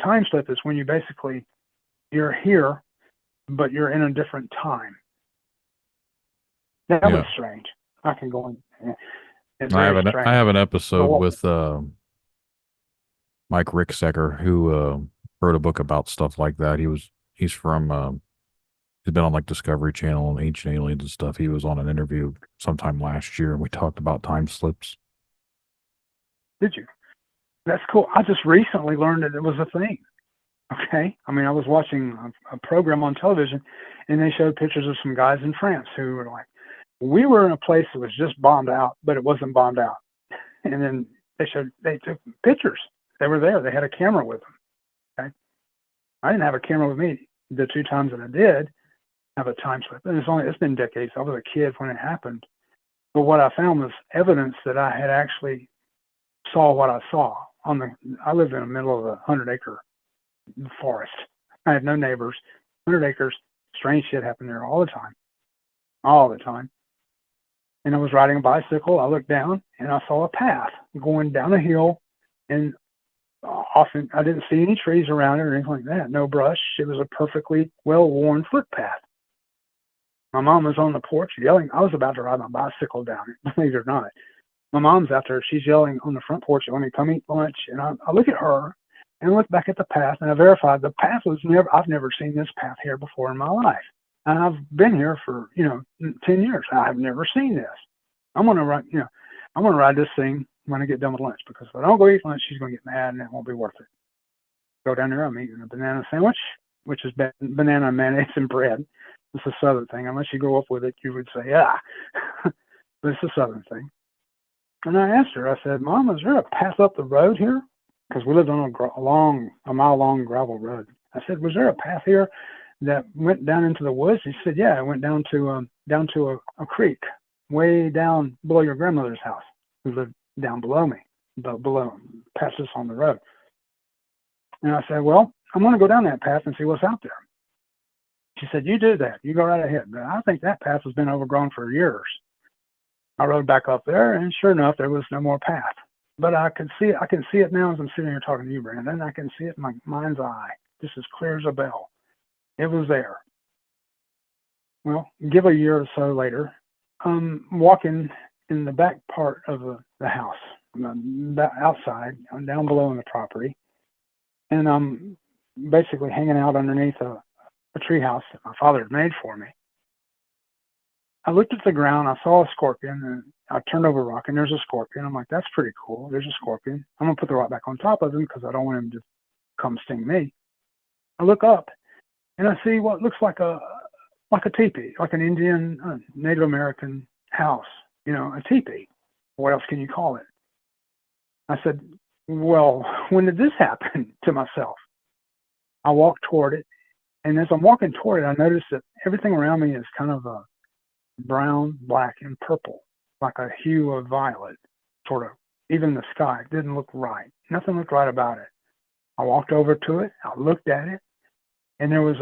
time slip is when you're here, but you're in a different time. That was strange. I can go in. I have an episode with Mike Ricksecker, who wrote a book about stuff like that. He's from he's been on like Discovery Channel and Ancient Aliens and stuff. He was on an interview sometime last year, and we talked about time slips. Did you? That's cool. I just recently learned that it was a thing. Okay. I was watching a program on television, and they showed pictures of some guys in France who were like, we were in a place that was just bombed out, but it wasn't bombed out. And then They took pictures. They were there. They had a camera with them. Okay. I didn't have a camera with me the 2 times that I did have a time slip. And it's been decades. I was a kid when it happened. But what I found was evidence that I had actually saw what I saw. I lived in the middle of a 100-acre forest. I had no neighbors. 100 acres. Strange shit happened there all the time. All the time. And I was riding a bicycle. I looked down and I saw a path going down a hill, and often I didn't see any trees around it or anything like that. No brush. It was a perfectly well-worn footpath. My mom was on the porch yelling. I was about to ride my bicycle down it, believe it or not. My mom's out there. She's yelling on the front porch, "Let me come eat lunch." And I look at her and look back at the path, and I verified the path was I've never seen this path here before in my life. And I've been here for, 10 years. I have never seen this. I'm going to ride this thing when I get done with lunch, because if I don't go eat lunch, she's going to get mad and it won't be worth it. Go down there, I'm eating a banana sandwich, which is banana, mayonnaise, and bread. It's a Southern thing. Unless you grow up with it, you would say, yeah. But it's a Southern thing. And I asked her, I said, "Mom, is there a path up the road here?" Because we lived on a mile-long gravel road. I said, "Was there a path here that went down into the woods?" He said, "Yeah, it went down to a creek way down below your grandmother's house, who lived down below me, past us on the road." And I said, "Well, I'm going to go down that path and see what's out there." She said, "You do that. You go right ahead. But I think that path has been overgrown for years." I rode back up there, and sure enough, there was no more path. But I can see it now as I'm sitting here talking to you, Brandon. I can see it in my mind's eye, just as clear as a bell. It was there. Well, give a year or so later, I'm walking in the back part of the house, outside, I'm down below in the property, and I'm basically hanging out underneath a tree house that my father had made for me. I looked at the ground, I saw a scorpion, and I turned over a rock, and there's a scorpion. I'm like, that's pretty cool. There's a scorpion. I'm going to put the rock back on top of him because I don't want him to come sting me. I look up, and I see what looks like a teepee, like an Indian, Native American house, a teepee. What else can you call it? I said, well, when did this happen to myself? I walked toward it, and as I'm walking toward it, I noticed that everything around me is kind of a brown, black, and purple, like a hue of violet, sort of. Even the sky didn't look right. Nothing looked right about it. I walked over to it. I looked at it, and there was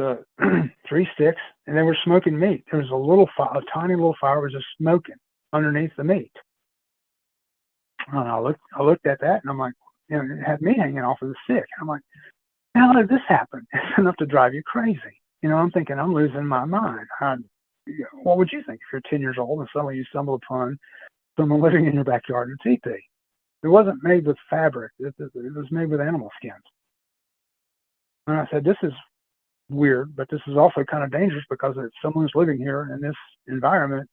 3 sticks, and they were smoking meat. There was a tiny little fire was just smoking underneath the meat. And I looked at that, and I'm like, it had meat hanging off of the stick. I'm like, how did this happen? It's enough to drive you crazy. I'm thinking I'm losing my mind. What would you think if you're 10 years old and suddenly you stumble upon someone living in your backyard in a teepee? It wasn't made with fabric. It was made with animal skins. And I said, this is weird, but this is also kind of dangerous, because if someone's living here in this environment,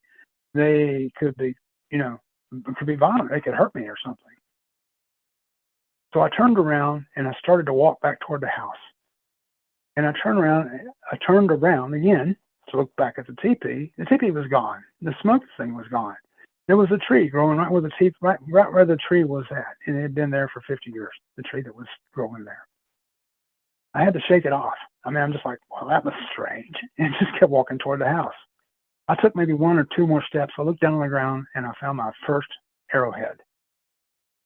they could be, could be violent. They could hurt me or something. So I turned around and I started to walk back toward the house. And I turned around again to look back at the teepee. The teepee was gone. The smoke thing was gone. There was a tree growing right where the tree was at, and it had been there for 50 years. The tree that was growing there. I had to shake it off. I'm just like, well, that was strange, and just kept walking toward the house. I took maybe 1 or 2 more steps. I looked down on the ground, and I found my first arrowhead.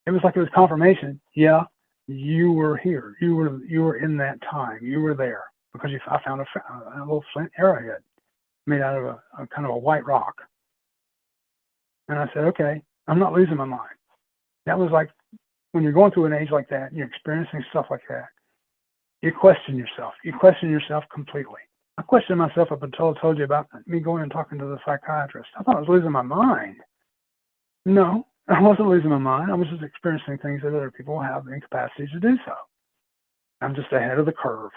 It was like it was confirmation. Yeah, you were here. You were in that time. You were there, because I found a little flint arrowhead made out of a kind of a white rock. And I said, okay, I'm not losing my mind. That was like when you're going through an age like that and you're experiencing stuff like that, you question yourself. You question yourself completely. I questioned myself up until I told you about me going and talking to the psychiatrist. I thought I was losing my mind. No, I wasn't losing my mind. I was just experiencing things that other people have the incapacity to do so. I'm just ahead of the curve.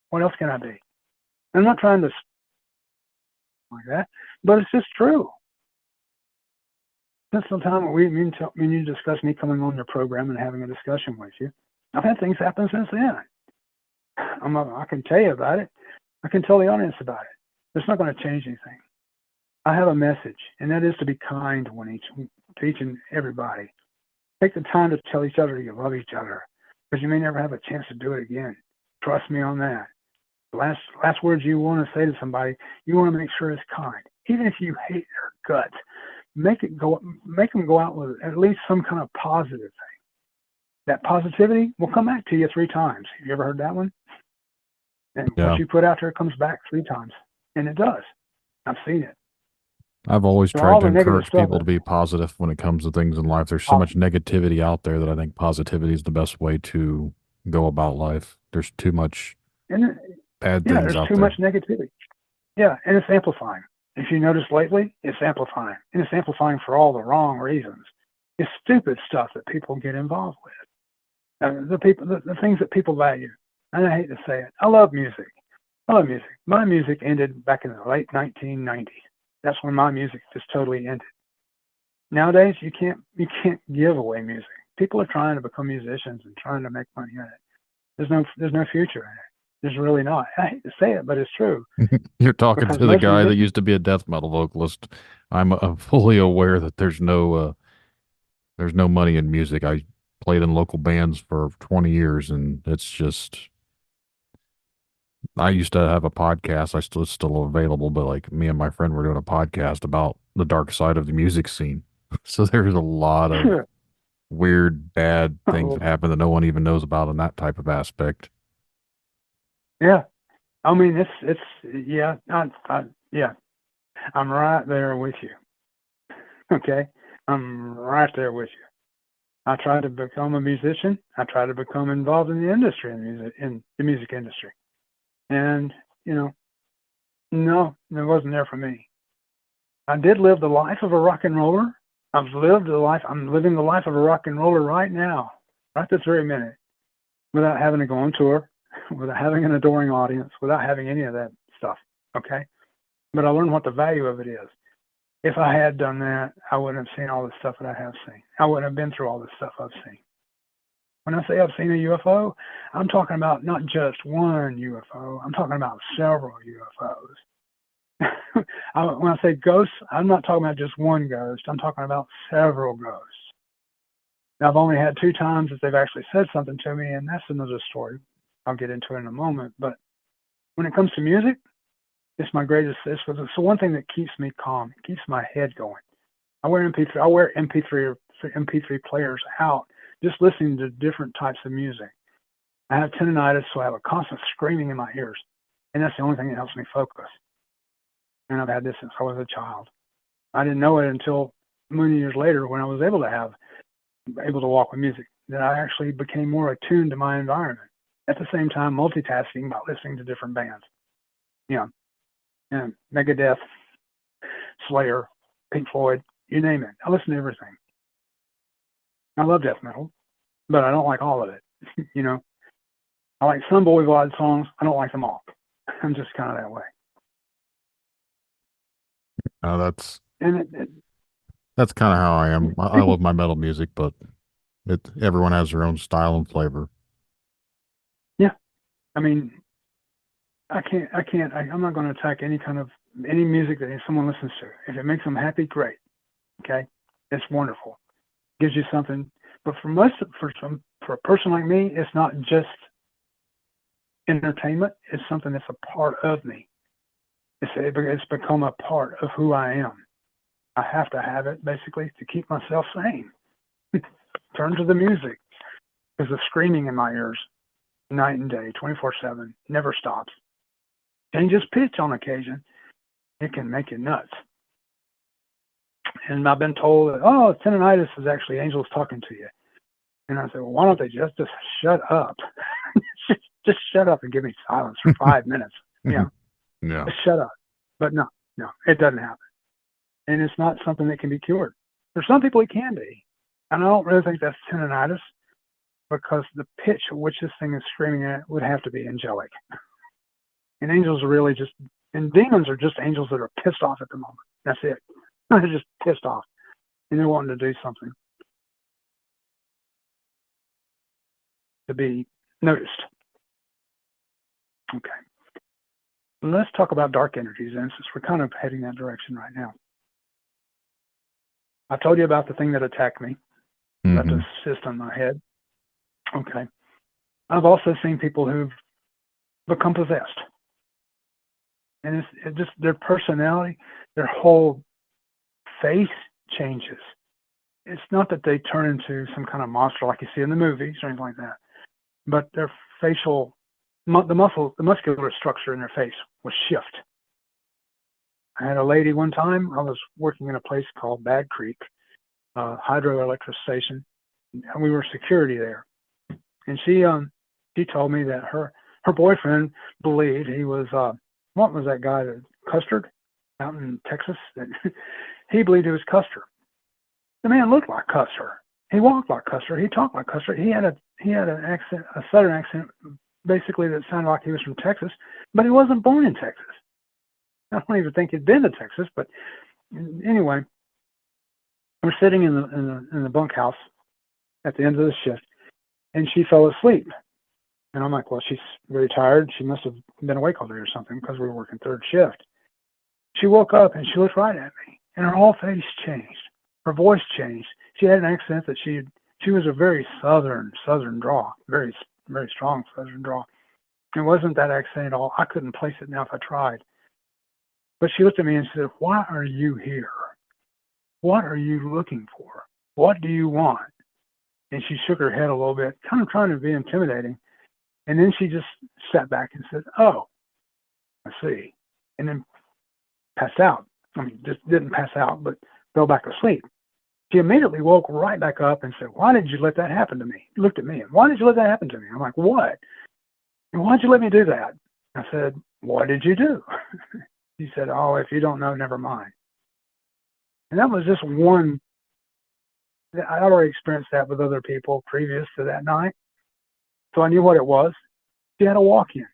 What else can I be? I'm not trying to like that, but it's just true. Since the time when you discussed me coming on your program and having a discussion with you, I've had things happen since then. I can tell you about it. I can tell the audience about it. It's not going to change anything. I have a message, and that is to be kind to each and everybody. Take the time to tell each other you love each other, because you may never have a chance to do it again. Trust me on that. The last words you want to say to somebody, you want to make sure it's kind. Even if you hate their guts, make them go out with at least some kind of positive thing. That positivity will come back to you 3 times. Have you ever heard that one? And what you put out there comes back 3 times. And it does. I've seen it. I've always So tried all to the negative encourage stuff people to be positive when it comes to things in life. There's so much negativity out there that I think positivity is the best way to go about life. There's too much bad things there's out too there. much negativity. Yeah, and it's amplifying. If you notice lately, it's amplifying. And it's amplifying for all the wrong reasons. It's stupid stuff that people get involved with. The things that people value. And I hate to say it. I love music. My music ended back in the late 1990s. That's when my music just totally ended. Nowadays, you can't give away music. People are trying to become musicians and trying to make money in it. There's no future in it. There's really not. I hate to say it, but it's true. You're talking Because to the most guy that musicians- used to be a death metal vocalist. I'm fully aware that there's no money in music. I played in local bands for 20 years, and it's just. I used to have a podcast. It's still available, but like me and my friend were doing a podcast about the dark side of the music scene. So there's a lot of weird, bad things that happen that no one even knows about in that type of aspect. Yeah, I mean it's yeah, yeah. I'm right there with you. Okay, I'm right there with you. I tried to become a musician. I tried to become involved in the industry, in the music industry, and no, it wasn't there for me. I did live the life of a rock and roller. I'm living the life of a rock and roller right now, right this very minute, without having to go on tour, without having an adoring audience, without having any of that stuff, okay? But I learned what the value of it is. If I had done that, I wouldn't have seen all the stuff that I have seen. I wouldn't have been through all the stuff I've seen. When I say I've seen a UFO, I'm talking about not just one UFO. I'm talking about several UFOs. When I say ghosts, I'm not talking about just one ghost. I'm talking about several ghosts. Now, I've only had 2 times that they've actually said something to me, and that's another story. I'll get into it in a moment. But when it comes to music, it's my greatest. It's one thing that keeps me calm. It keeps my head going. I wear MP3 players out just listening to different types of music. I have tinnitus, so I have a constant screaming in my ears, and that's the only thing that helps me focus. And I've had this since I was a child. I didn't know it until many years later when I was able to walk with music, that I actually became more attuned to my environment. At the same time, multitasking by listening to different bands. And Megadeth, Slayer, Pink Floyd, you name it. I listen to everything. I love death metal, but I don't like all of it. I like some Boy Vlad songs. I don't like them all. I'm just kind of that way. That's kind of how I am. I love my metal music, but everyone has their own style and flavor. Yeah, I mean, I'm not going to attack any music that someone listens to. If it makes them happy, great. Okay, it's wonderful. Gives you something. But for a person like me, it's not just entertainment. It's something that's a part of me. It's become a part of who I am. I have to have it, basically, to keep myself sane. Turn to the music. Because the screaming in my ears, night and day, 24/7, never stops. Changes pitch on occasion. It can make you nuts. And I've been told that, tinnitus is actually angels talking to you. And I said, well, why don't they just shut up? just shut up and give me silence for 5 minutes. Yeah. Just shut up. But no, it doesn't happen. And it's not something that can be cured. For some people, it can be. And I don't really think that's tinnitus, because the pitch at which this thing is screaming at would have to be angelic. And angels are really and demons are just angels that are pissed off at the moment. That's it. They're just pissed off. And they're wanting to do something to be noticed. Okay. Let's talk about dark energies, then, since we're kind of heading that direction right now. I told you about the thing that attacked me. That just sits in my head. Okay. I've also seen people who've become possessed. And it's just their personality, their whole face changes. It's not that they turn into some kind of monster like you see in the movies or anything like that, but their facial, the muscular structure in their face will shift. I had a lady one time, I was working in a place called Bad Creek, hydroelectric station, and we were security there. And she told me that her boyfriend believed he was, what was that guy, Custard, out in Texas? He believed he was Custer. The man looked like Custer. He walked like Custer. He talked like Custer. He had an accent, a southern accent, basically that sounded like he was from Texas, but he wasn't born in Texas. I don't even think he'd been to Texas, but anyway, we're sitting in the bunkhouse at the end of the shift, and she fell asleep. And I'm like, well, she's very tired. She must have been awake all day or something because we were working third shift. She woke up and she looked right at me, and her whole face changed. Her voice changed. She had an accent that she was a very southern draw, very, very strong southern draw. It wasn't that accent at all. I couldn't place it now if I tried. But she looked at me and said, "Why are you here? What are you looking for? What do you want?" And she shook her head a little bit, kind of trying to be intimidating. And then she just sat back and said, "Oh, I see." And then passed out. I mean, just didn't pass out, but fell back asleep. She immediately woke right back up and said, "Why did you let that happen to me?" Looked at me and, "Why did you let that happen to me?" I'm like, "What? And why'd you let me do that?" I said, "What did you do?" She said, "Oh, if you don't know, never mind." And that was just one. I already experienced that with other people previous to that night. So I knew what it was. She had a walk-in.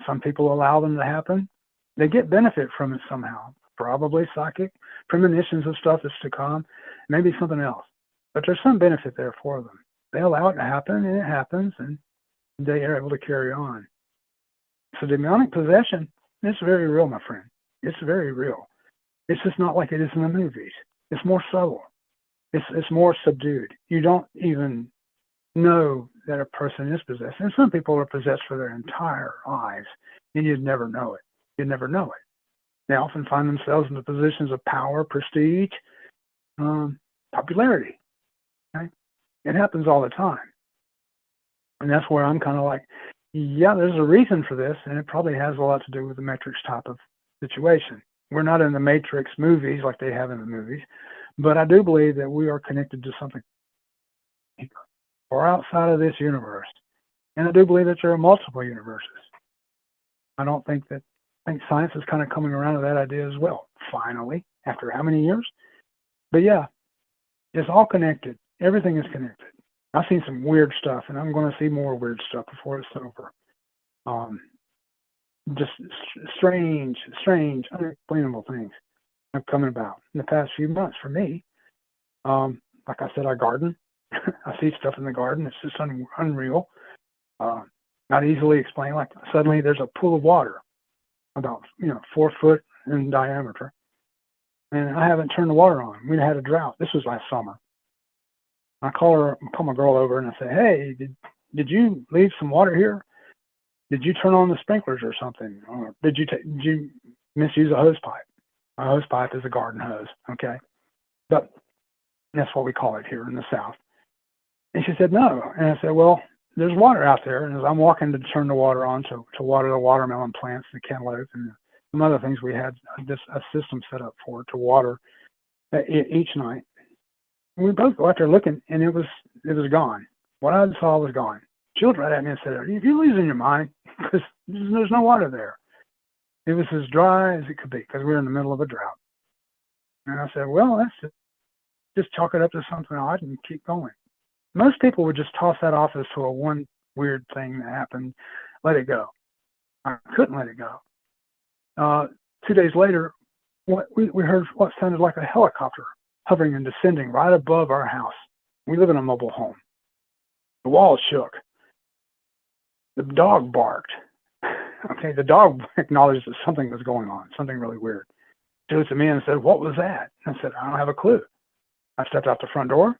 Some people allow them to happen. They get benefit from it somehow. Probably psychic premonitions of stuff that's to come, maybe something else. But there's some benefit there for them. They allow it to happen, and it happens, and they are able to carry on. So demonic possession is very real, my friend. It's very real. It's just not like it is in the movies. It's more subtle. It's more subdued. You don't even know that a person is possessed. And some people are possessed for their entire lives, and you'd never know it. You'd never know it. They often find themselves in the positions of power, prestige, popularity. Okay? It happens all the time. And that's where I'm kind of like, yeah, there's a reason for this, and it probably has a lot to do with the Matrix type of situation. We're not in the Matrix movies like they have in the movies, but I do believe that we are connected to something or outside of this universe. And I do believe that there are multiple universes. I think science is kind of coming around to that idea as well, finally, after how many years? But yeah, it's all connected. Everything is connected. I've seen some weird stuff, and I'm going to see more weird stuff before it's over. Just strange, unexplainable things have come about in the past few months for me. Like I said, I garden. I see stuff in the garden. It's just unreal. Not easily explained. Like suddenly there's a pool of water about 4 foot in diameter, and I haven't turned the water on. We had a drought. This was last summer. I call my girl over and I say, "Hey, did you leave some water here? Did you turn on the sprinklers or something? Or did you misuse a hose pipe?" A hose pipe is a garden hose, okay? But that's what we call it here in the South. And she said, "No." And I said, "Well, there's water out there." And as I'm walking to turn the water on to water the watermelon plants, the cantaloupe, and some other things we had a system set up for to water each night. And we both go out there looking, and it was gone. What I saw was gone. She looked right at me and said, "Are you losing your mind? Because there's no water there." It was as dry as it could be because we were in the middle of a drought. And I said, "Well, that's just chalk it up to something odd and keep going." Most people would just toss that off as to a one weird thing that happened, let it go. I couldn't let it go. 2 days later, we heard what sounded like a helicopter hovering and descending right above our house. We live in a mobile home. The walls shook. The dog barked. Okay, the dog acknowledged that something was going on, something really weird. She looked at me and said, "What was that?" I said, "I don't have a clue." I stepped out the front door.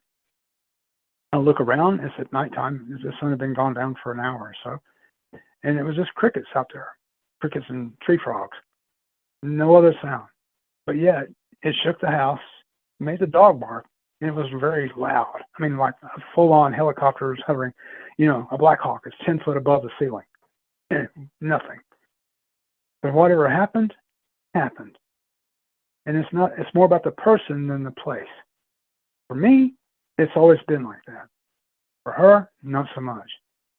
I look around, it's at nighttime, the sun had been gone down for an hour or so, and it was just crickets out there, crickets and tree frogs, no other sound. But yet, it shook the house, made the dog bark, and it was very loud. I mean, like a full-on helicopters hovering, a Black Hawk is 10 foot above the ceiling. And nothing. But whatever happened, happened. And it's more about the person than the place. For me, it's always been like that. For her, not so much.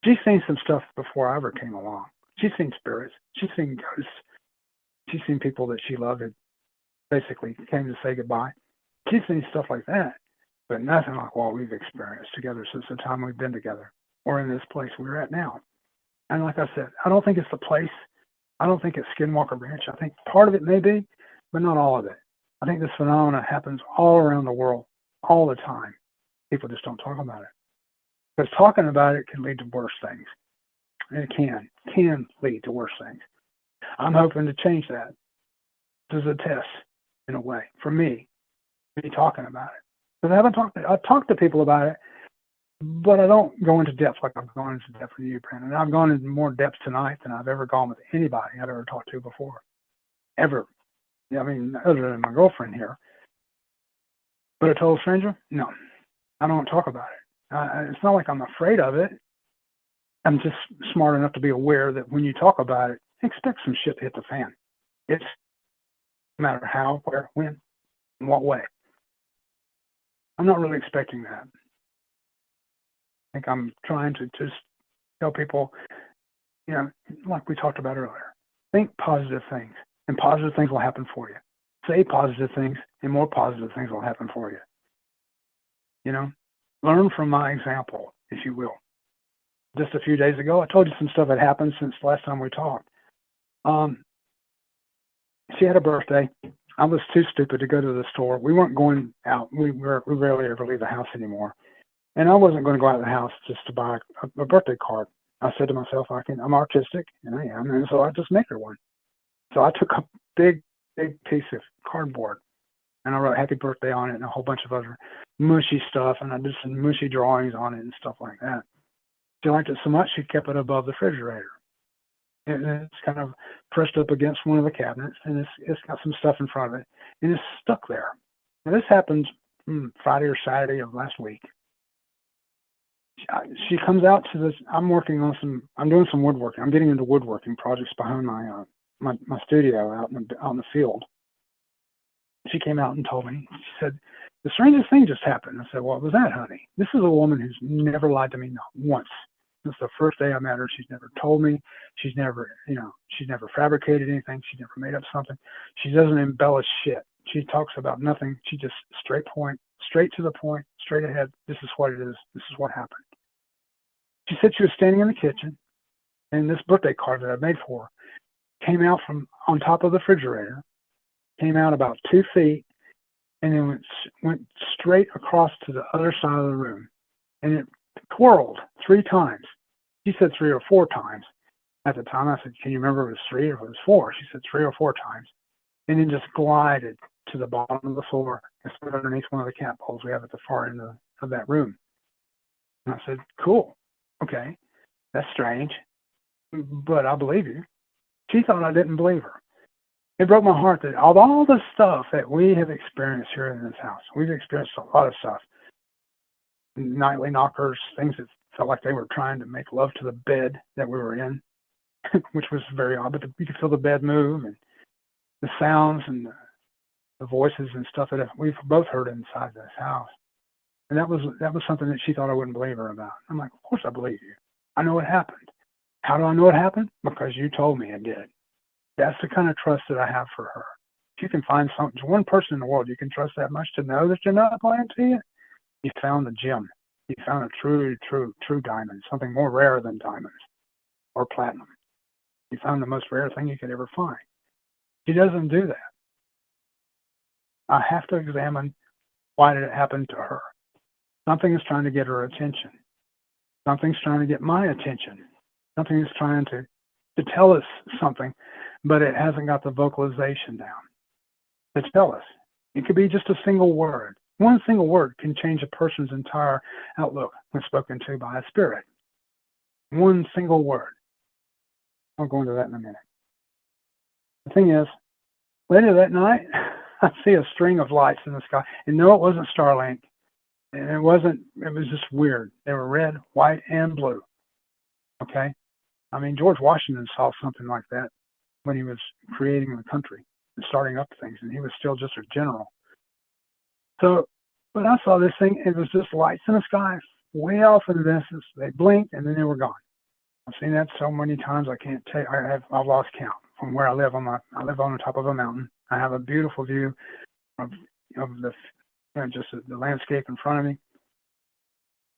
She's seen some stuff before I ever came along. She's seen spirits. She's seen ghosts. She's seen people that she loved that basically came to say goodbye. She's seen stuff like that, but nothing like what we've experienced together since the time we've been together or in this place we're at now. And like I said, I don't think it's the place. I don't think it's Skinwalker Ranch. I think part of it may be, but not all of it. I think this phenomena happens all around the world, all the time. People just don't talk about it. Because talking about it can lead to worse things. And it can lead to worse things. I'm hoping to change that. This is a test, in a way, for me, be talking about it. Because I've talked to people about it, but I don't go into depth like I've gone into depth with you, Brandon. I've gone into more depth tonight than I've ever gone with anybody I've ever talked to before. Ever. I mean, other than my girlfriend here. But a total stranger? No. I don't talk about it. It's not like I'm afraid of it. I'm just smart enough to be aware that when you talk about it, expect some shit to hit the fan. It's no matter how, where, when, in what way. I'm not really expecting that. I think I'm trying to just tell people, like we talked about earlier, think positive things, and positive things will happen for you. Say positive things, and more positive things will happen for you. Learn from my example, if you will. Just a few days ago, I told you some stuff that happened since the last time we talked. She had a birthday. I was too stupid to go to the store. We weren't going out. We rarely ever leave the house anymore. And I wasn't going to go out of the house just to buy a birthday card. I said to myself, I'm artistic, and I am, and so I just make her one. So I took a big piece of cardboard, and I wrote happy birthday on it and a whole bunch of other mushy stuff, and I did some mushy drawings on it and stuff like that. She liked it so much, she kept it above the refrigerator. And it's kind of pressed up against one of the cabinets, and it's got some stuff in front of it, and it's stuck there. Now, this happened Friday or Saturday of last week. She comes out to this. I'm doing some woodworking. I'm getting into woodworking projects behind my studio out in the field. She came out and told me. She said, "The strangest thing just happened." I said, "What was that, honey?" This is a woman who's never lied to me, not once. Since the first day I met her, she's never told me. She's never fabricated anything. She never made up something. She doesn't embellish shit. She talks about nothing. She just straight to the point, straight ahead. This is what it is. This is what happened. She said she was standing in the kitchen, and this birthday card that I made for her came out from on top of the refrigerator, came out about 2 feet, and then went straight across to the other side of the room. And it twirled 3 times. She said 3 or 4 times. At the time, I said, "Can you remember if it was 3 or if it was 4? She said 3 or 4 times. And then just glided to the bottom of the floor and stood underneath one of the cat poles we have at the far end of that room. And I said, "Cool. Okay. That's strange. But I believe you." She thought I didn't believe her. It broke my heart that of all the stuff that we have experienced here in this house, we've experienced a lot of stuff. Nightly knockers, things that felt like they were trying to make love to the bed that we were in, which was very odd, but you could feel the bed move, and the sounds and the voices and stuff that we've both heard inside this house. And that was something that she thought I wouldn't believe her about. I'm like, "Of course I believe you. I know it happened." How do I know it happened? Because you told me it did. That's the kind of trust that I have for her. If you can find one person in the world you can trust that much to know that you're not lying to you, you found a gem. You found a true diamond, something more rare than diamonds or platinum. You found the most rare thing you could ever find. She doesn't do that. I have to examine why did it happen to her. Something is trying to get her attention. Something's trying to get my attention. Something is trying to tell us something, but it hasn't got the vocalization down to tell us. It could be just a single word. One single word can change a person's entire outlook when spoken to by a spirit. One single word. I'll go into that in a minute. The thing is, later that night, I see a string of lights in the sky. And no, it wasn't Starlink. And it was just weird. They were red, white, and blue. Okay? I mean, George Washington saw something like that when he was creating the country and starting up things, and he was still just a general. So, but I saw this thing, it was just lights in the sky, way off in the distance. They blinked, and then they were gone. I've seen that so many times, I can't tell you. I've lost count from where I live. I live on the top of a mountain. I have a beautiful view of the just the landscape in front of me.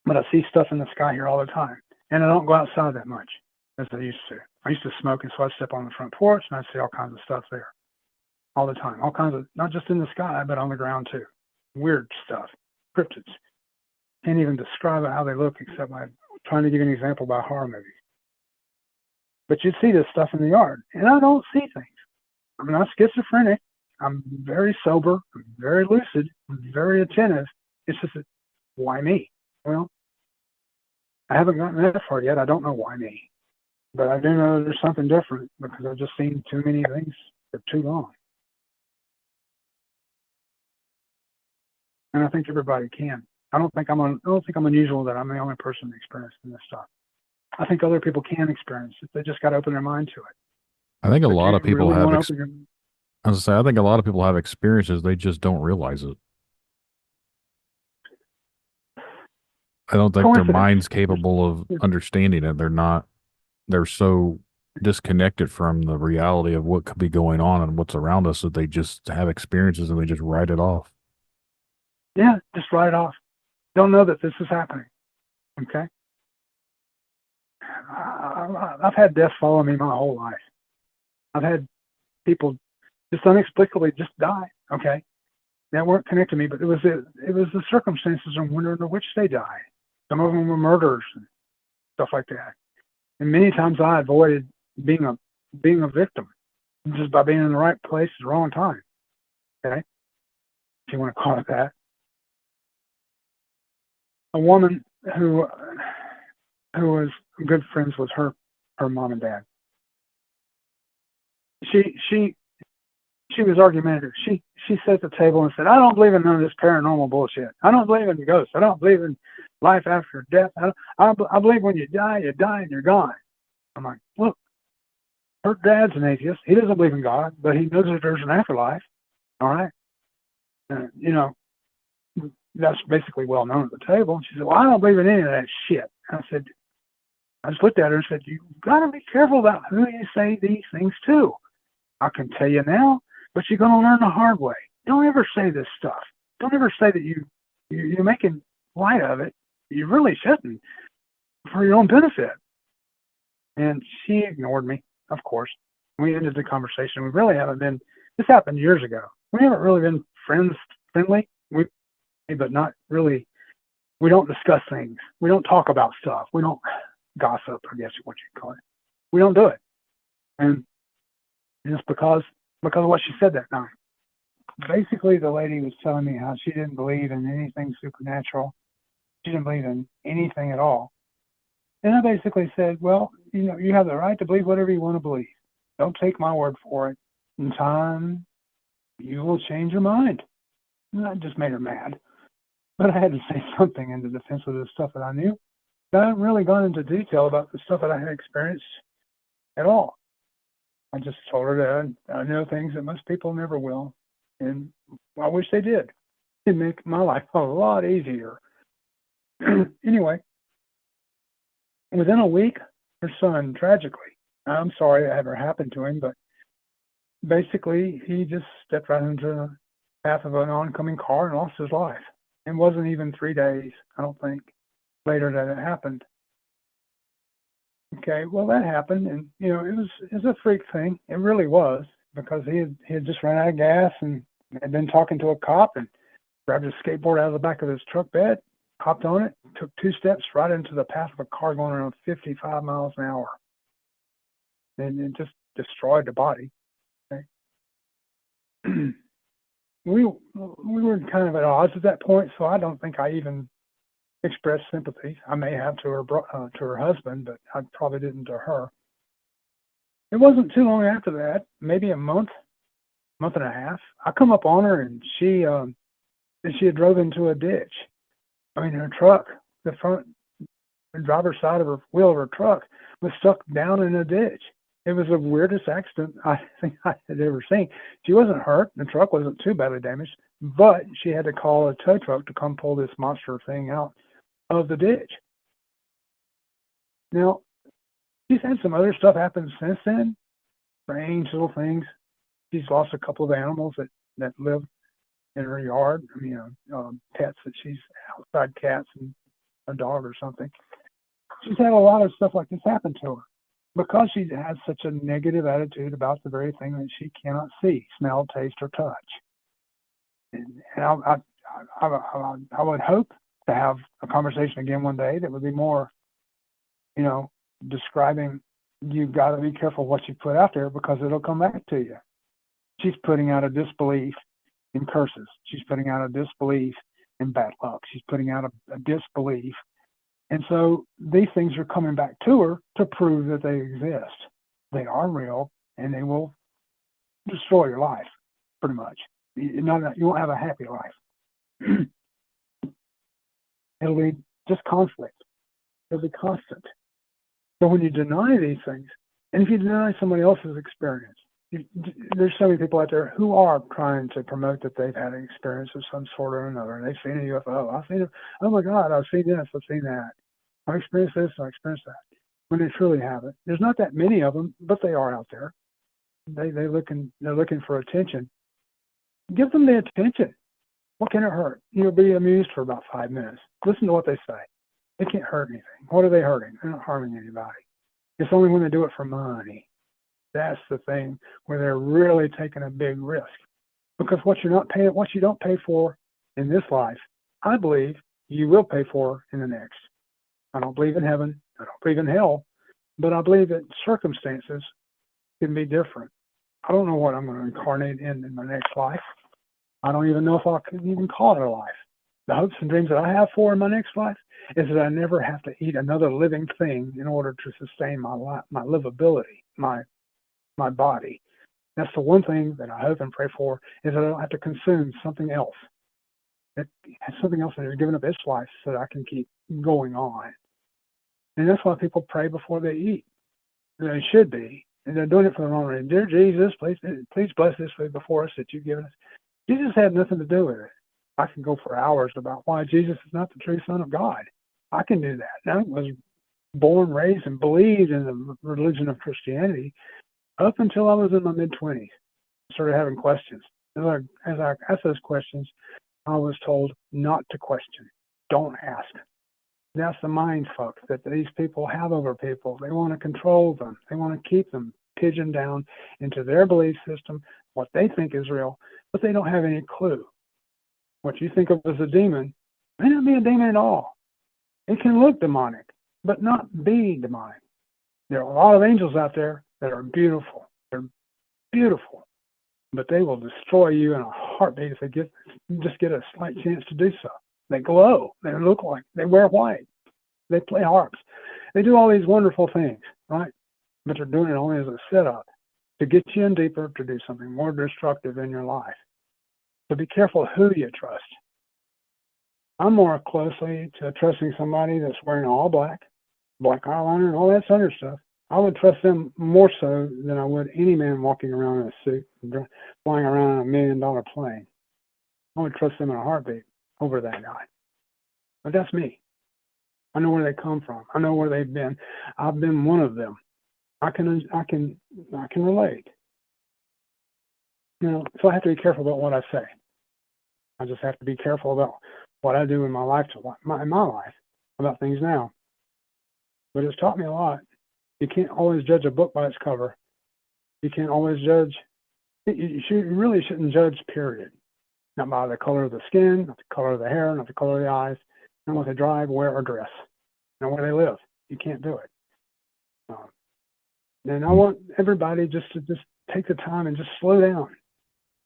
But I see stuff in the sky here all the time, and I don't go outside that much as I used to. I used to smoke, and so I'd step on the front porch, and I'd see all kinds of stuff there all the time. All kinds of, not just in the sky, but on the ground too. Weird stuff, cryptids. Can't even describe how they look except by trying to give you an example by horror movies. But you'd see this stuff in the yard, and I don't see things. I'm not schizophrenic. I'm very sober. I'm very lucid. I'm very attentive. It's just that, why me? Well, I haven't gotten that far yet. I don't know why me. But I do know there's something different because I've just seen too many things for too long. And I think everybody can. I don't think I'm unusual that I'm the only person experiencing this stuff. I think other people can experience it. They just got to open their mind to it. I think a lot of people have. I I think a lot of people have experiences. They just don't realize it. I don't think their mind's capable of understanding it. They're not. They're so disconnected from the reality of what could be going on and what's around us that they just have experiences and they just write it off. Yeah, just write it off. Don't know that this is happening. Okay. I've had death follow me my whole life. I've had people just inexplicably just die. Okay, that weren't connected to me, but it was the circumstances and wonder under which they died. Some of them were murders and stuff like that. And many times I avoided being a victim just by being in the right place at the wrong time. Okay, if you want to call it that. A woman who was good friends with her mom and dad. She was argumentative. She sat at the table and said, "I don't believe in none of this paranormal bullshit. I don't believe in ghosts. I don't believe in life after death. I believe when you die and you're gone." I'm like, look, her dad's an atheist. He doesn't believe in God, but he knows that there's an afterlife. All right, that's basically well known at the table. And she said, "Well, I don't believe in any of that shit." I just looked at her and said, "You've got to be careful about who you say these things to. I can tell you now, but you're going to learn the hard way. Don't ever say this stuff. Don't ever say that you're making light of it. You really shouldn't, for your own benefit." And she ignored me, of course. We ended the conversation. We really haven't been, this happened years ago. We haven't really been friendly, but not really. We don't discuss things. We don't talk about stuff. We don't gossip, I guess is what you call it. We don't do it. And just because of what she said that night. Basically, the lady was telling me how she didn't believe in anything supernatural. She didn't believe in anything at all. And I basically said, well, you have the right to believe whatever you want to believe. Don't take my word for it. In time, you will change your mind. And that just made her mad. But I had to say something in the defense of the stuff that I knew. But I haven't really gone into detail about the stuff that I had experienced at all. I just told her that I know things that most people never will. And I wish they did. It'd make my life a lot easier. Anyway, within a week, her son, tragically, I'm sorry it ever happened to him, but basically he just stepped right into the path of an oncoming car and lost his life. It wasn't even 3 days, I don't think, later that it happened. Okay, well that happened, and it was a freak thing. It really was, because he had just run out of gas and had been talking to a cop and grabbed his skateboard out of the back of his truck bed, hopped on it, took 2 steps right into the path of a car going around 55 miles an hour, and it just destroyed the body. Okay? we were kind of at odds at that point, so I don't think I even expressed sympathy. I may have to her husband, but I probably didn't to her. It wasn't too long after that, maybe a month and a half. I come up on her, and she had drove into a ditch. I mean, her truck, the front driver's side of her wheel of her truck was stuck down in a ditch. It was the weirdest accident I think I had ever seen. She wasn't hurt. The truck wasn't too badly damaged, but she had to call a tow truck to come pull this monster thing out of the ditch. Now, she's had some other stuff happen since then. Strange little things. She's lost a couple of animals that live in her yard. I mean, pets that she's outside, cats and a dog or something. She's had a lot of stuff like this happen to her because she has such a negative attitude about the very thing that she cannot see, smell, taste, or touch. And I would hope to have a conversation again one day that would be more, describing, you've got to be careful what you put out there because it'll come back to you. She's putting out a disbelief in curses. She's putting out a disbelief in bad luck. She's putting out a disbelief. And so these things are coming back to her to prove that they exist. They are real, and they will destroy your life, pretty much. You won't have a happy life. It'll be just conflict. It'll be constant. So when you deny these things, and if you deny somebody else's experience, there's so many people out there who are trying to promote that they've had an experience of some sort or another, and they've seen a UFO. I've seen it. Oh my God, I've seen this. I've seen that. I've experienced this. I've experienced that. When they truly haven't, there's not that many of them, but they are out there. They're looking for attention. Give them the attention. What can it hurt? You'll be amused for about 5 minutes. Listen to what they say. It can't hurt anything. What are they hurting? They're not harming anybody. It's only when they do it for money. That's the thing where they're really taking a big risk. Because what you don't pay for in this life, I believe you will pay for in the next. I don't believe in heaven. I don't believe in hell. But I believe that circumstances can be different. I don't know what I'm going to incarnate in my next life. I don't even know if I can even call it a life. The hopes and dreams that I have for in my next life is that I never have to eat another living thing in order to sustain my life, my livability, my body. That's the one thing that I hope and pray for, is that I don't have to consume something else. Something else that has given up its life so that I can keep going on. And that's why people pray before they eat. They should be. And they're doing it for the wrong reason. Dear Jesus, please bless this food before us that you've given us. Jesus had nothing to do with it. I can go for hours about why Jesus is not the true Son of God. I can do that. Now, I was born, raised, and believed in the religion of Christianity up until I was in my mid-20s. I started having questions. As I asked those questions, I was told not to question. Don't ask. That's the mind fuck that these people have over people. They want to control them. They want to keep them pigeoned down into their belief system, what they think is real, but they don't have any clue. What you think of as a demon may not be a demon at all. It can look demonic, but not be demonic. There are a lot of angels out there that are beautiful. They're beautiful, but they will destroy you in a heartbeat if they just get a slight chance to do so. They glow. They look like they wear white. They play harps. They do all these wonderful things, right? But they're doing it only as a setup to get you in deeper, to do something more destructive in your life. So be careful who you trust. I'm more closely to trusting somebody that's wearing all black eyeliner, and all that other stuff. I would trust them more so than I would any man walking around in a suit and flying around in $1 million plane. I would trust them in a heartbeat over that guy. But that's me. I know where they come from. I know where they've been. I've been one of them. I can relate. So I have to be careful about what I say. I just have to be careful about what I do in my life, about things now. But it's taught me a lot. You can't always judge a book by its cover. You can't always judge. You really shouldn't judge, period. Not by the color of the skin, not the color of the hair, not the color of the eyes, not what they drive, wear, or dress, not where they live. You can't do it. And I want everybody just to take the time and just slow down.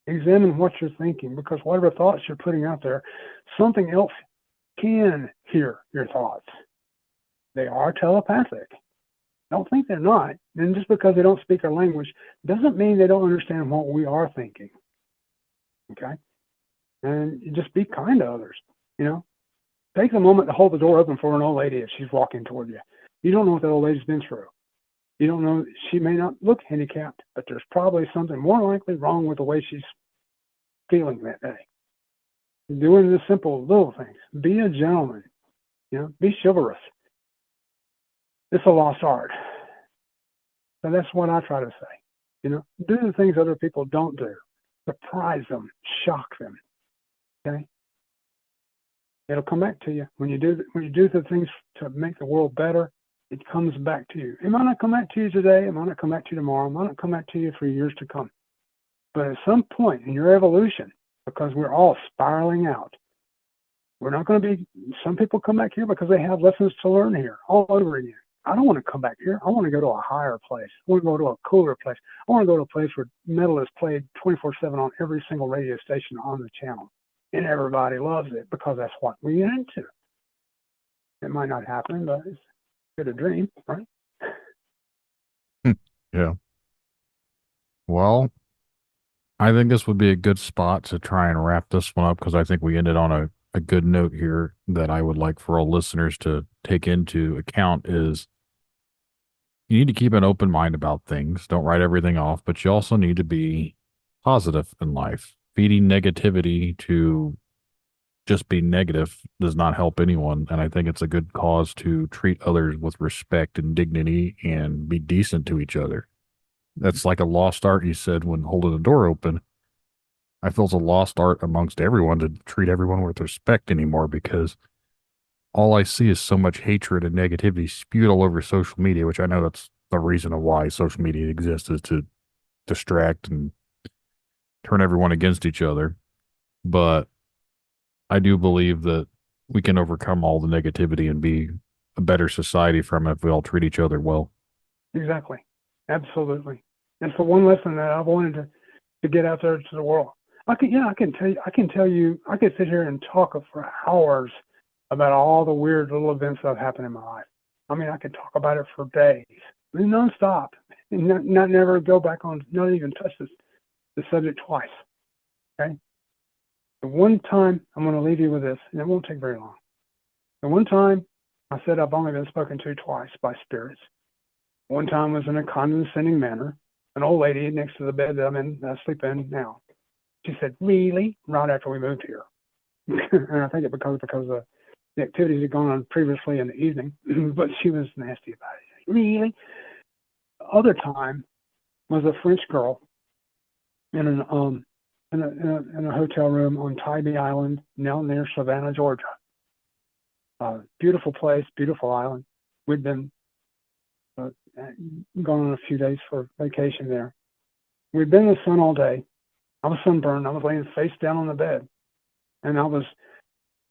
Examine what you're thinking, because whatever thoughts you're putting out there, something else can hear your thoughts. They are telepathic. Don't think they're not. And just because they don't speak our language doesn't mean they don't understand what we are thinking. Okay? And you just be kind to others. You know, take a moment to hold the door open for an old lady if she's walking toward you. You don't know what that old lady's been through. You don't know, she may not look handicapped, but there's probably something more likely wrong with the way she's feeling that day. Doing the simple little things. Be a gentleman. You know, be chivalrous. It's a lost art. So that's what I try to say. You know, do the things other people don't do. Surprise them. Shock them. Okay? It'll come back to you. When you do the things to make the world better, it comes back to you. It might not come back to you today. It might not come back to you tomorrow. It might not come back to you for years to come. But at some point in your evolution, because we're all spiraling out, we're not going to be, some people come back here because they have lessons to learn here all over again. I don't want to come back here. I want to go to a higher place. I want to go to a cooler place. I want to go to a place where metal is played 24/7 on every single radio station on the channel. And everybody loves it because that's what we get into. It might not happen, but it's good a dream, right? Yeah. Well, I think this would be a good spot to try and wrap this one up, because I think we ended on a good note here that I would like for all listeners to take into account is you need to keep an open mind about things. Don't write everything off, but you also need to be positive in life. Feeding negativity to just be negative does not help anyone. And I think it's a good cause to treat others with respect and dignity and be decent to each other. That's like a lost art, you said, when holding the door open. I feel it's a lost art amongst everyone to treat everyone with respect anymore, because all I see is so much hatred and negativity spewed all over social media, which I know that's the reason of why social media exists, is to distract and turn everyone against each other. But I do believe that we can overcome all the negativity and be a better society from it if we all treat each other well. Exactly. Absolutely. And for one lesson that I've wanted to get out there to the world. I could sit here and talk for hours about all the weird little events that have happened in my life. I mean, I could talk about it for days, I mean, nonstop, and not never go back on, not even touch the subject twice. Okay. The one time, I'm going to leave you with this, and it won't take very long. The one time I said I've only been spoken to twice by spirits. One time was in a condescending manner. An old lady next to the bed that I sleep in now. She said, "Really?" Right after we moved here. And I think it because of the activities had gone on previously in the evening, but she was nasty about it. "Really?" The other time was a French girl in a hotel room on Tybee Island, now near Savannah, Georgia. Beautiful place, beautiful island. We'd been gone on a few days for vacation there. We'd been in the sun all day. I was sunburned. I was laying face down on the bed, and I was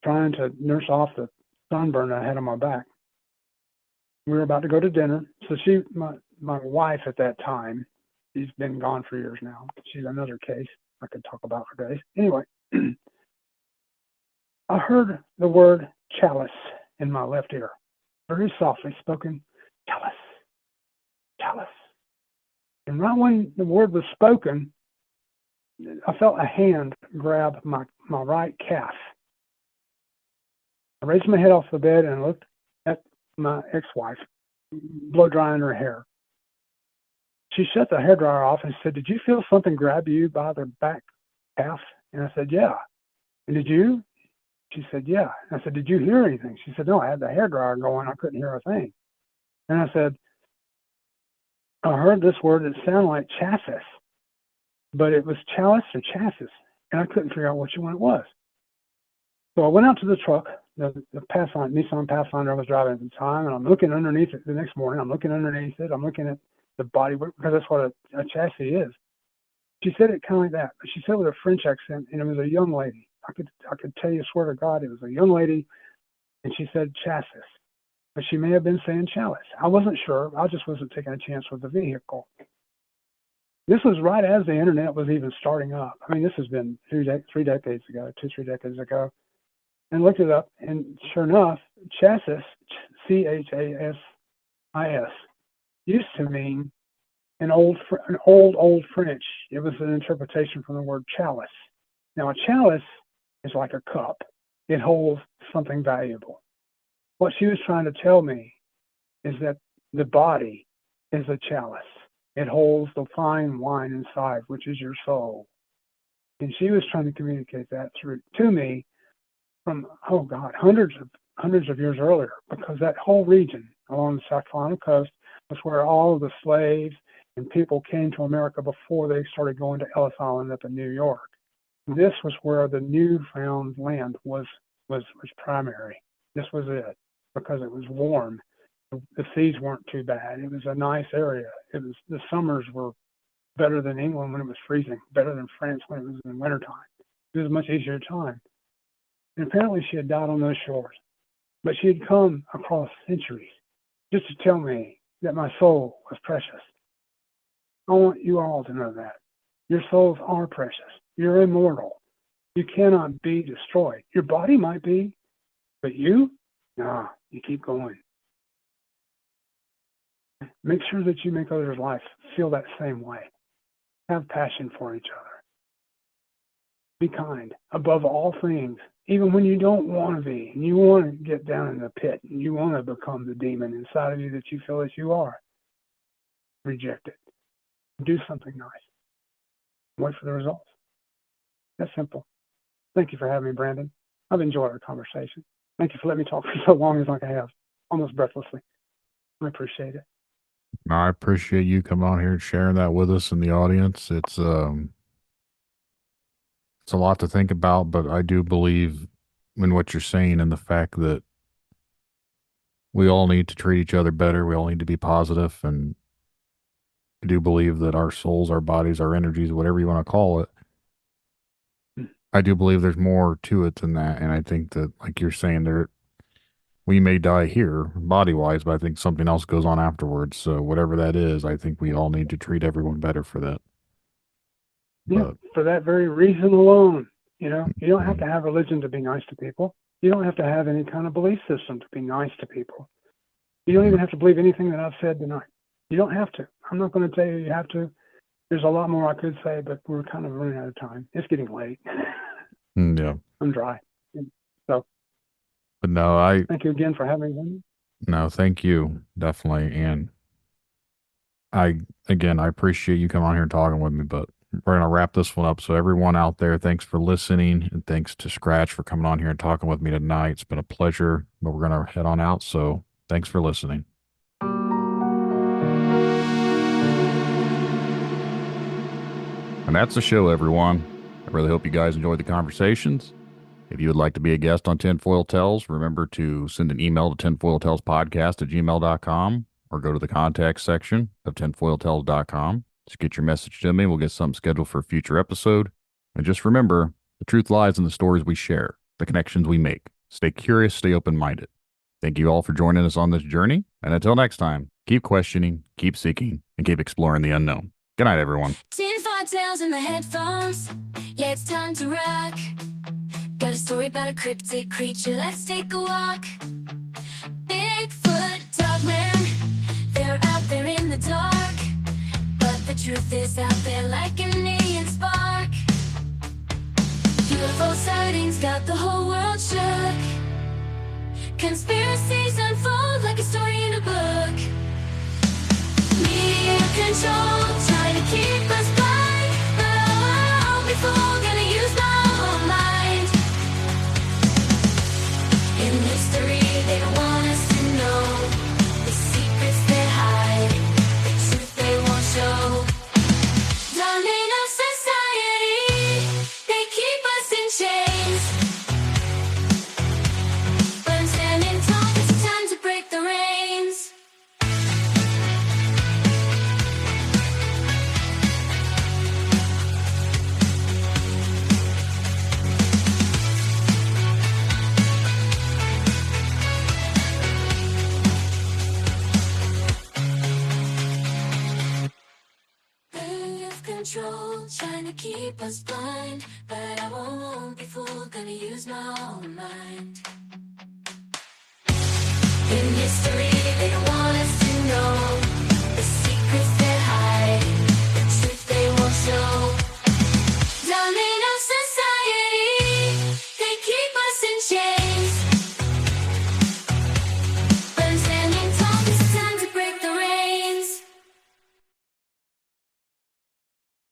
trying to nurse off the sunburn I had on my back. We were about to go to dinner. So my wife at that time, she's been gone for years now. She's another case I could talk about for days. Anyway, I heard the word chalice in my left ear, very softly spoken, chalice, chalice. And right when the word was spoken, I felt a hand grab my right calf. I raised my head off the bed and looked at my ex-wife, blow drying her hair. She shut the hairdryer off and said, "Did you feel something grab you by the back calf?" And I said, "Yeah." "And did you?" She said, "Yeah." And I said, "Did you hear anything?" She said, "No, I had the hairdryer going. I couldn't hear a thing." And I said, "I heard this word that sounded like chassis, but it was chalice or chassis, and I couldn't figure out which one it was." So I went out to the truck, the Nissan Pathfinder I was driving at the time, and I'm looking underneath it the next morning. I'm looking underneath it. I'm looking at the body, because that's what a chassis is. She said it kind of like that, but she said it with a French accent, and it was a young lady. I could tell you, swear to God, it was a young lady, and she said chassis, but she may have been saying chalice. I wasn't sure. I just wasn't taking a chance with the vehicle. This was right as the internet was even starting up. I mean, this has been 3 decades ago, 3 decades ago. And looked it up, and sure enough, chassis, Chassis, used to mean an old French. It was an interpretation from the word chalice. Now, a chalice is like a cup. It holds something valuable. What she was trying to tell me is that the body is a chalice. It holds the fine wine inside, which is your soul. And she was trying to communicate that to me from, oh God, hundreds of years earlier, because that whole region along the South Carolina coast was where all of the slaves and people came to America before they started going to Ellis Island up in New York. This was where the newfound land was primary. This was it, because it was warm. The seas weren't too bad. It was a nice area. The summers were better than England when it was freezing, better than France when it was in wintertime. It was a much easier time. And apparently she had died on those shores. But she had come across centuries just to tell me that my soul was precious. I want you all to know that. Your souls are precious. You're immortal. You cannot be destroyed. Your body might be, but you? Nah, you keep going. Make sure that you make others' life feel that same way. Have passion for each other. Be kind above all things, even when you don't want to be, and you want to get down in the pit, and you want to become the demon inside of you that you feel that you are. Reject it. Do something nice. Wait for the results. That's simple. Thank you for having me, Brandon. I've enjoyed our conversation. Thank you for letting me talk for so long as I have, almost breathlessly. I appreciate it. I appreciate you coming on here and sharing that with us in the audience. It's a lot to think about, but I do believe in what you're saying and the fact that we all need to treat each other better. We all need to be positive, and I do believe that our souls, our bodies, our energies, whatever you want to call it, I do believe there's more to it than that. And I think that, like you're saying, we may die here body-wise, but I think something else goes on afterwards. So whatever that is, I think we all need to treat everyone better for that. Yeah, for that very reason alone. You know, you don't have to have religion to be nice to people. You don't have to have any kind of belief system to be nice to people. You don't even have to believe anything that I've said tonight. You don't have to. I'm not going to tell you have to. There's a lot more I could say, but we're kind of running out of time. It's getting late. Yeah. I'm dry. So. But no, thank you again for having me. No, thank you. Definitely. And I appreciate you coming on here and talking with me, but we're going to wrap this one up. So everyone out there, thanks for listening, and thanks to Skratch for coming on here and talking with me tonight. It's been a pleasure, but we're going to head on out. So thanks for listening. And that's the show, everyone. I really hope you guys enjoyed the conversations. If you would like to be a guest on Tinfoil Tales, remember to send an email to tinfoiltalespodcast@gmail.com or go to the contact section of tinfoiltales.com. Just get your message to me. We'll get something scheduled for a future episode. And just remember, the truth lies in the stories we share, the connections we make. Stay curious, stay open-minded. Thank you all for joining us on this journey. And until next time, keep questioning, keep seeking, and keep exploring the unknown. Good night, everyone. Tinfoil Tales in the headphones. Yeah, it's time to rock. Got a story about a cryptic creature. Let's take a walk. Bigfoot, dogman, they're out there in the dark. But the truth is out there like an alien spark. UFO sightings got the whole world shook. Conspiracies unfold like a story in a book. Media control, trying to keep us blind. Oh, before gonna use my whole mind. In mystery, they don't want us to know the secrets they hide, the truth they won't show. Domain of society, they keep us in chains. But I'm standing tall, it's time to break the reins. keep us blind, but I won't be fooled, gonna use my own mind. In history, they don't want us to know the secrets they hide, the truth they won't show. Down in our society, they keep us in chains.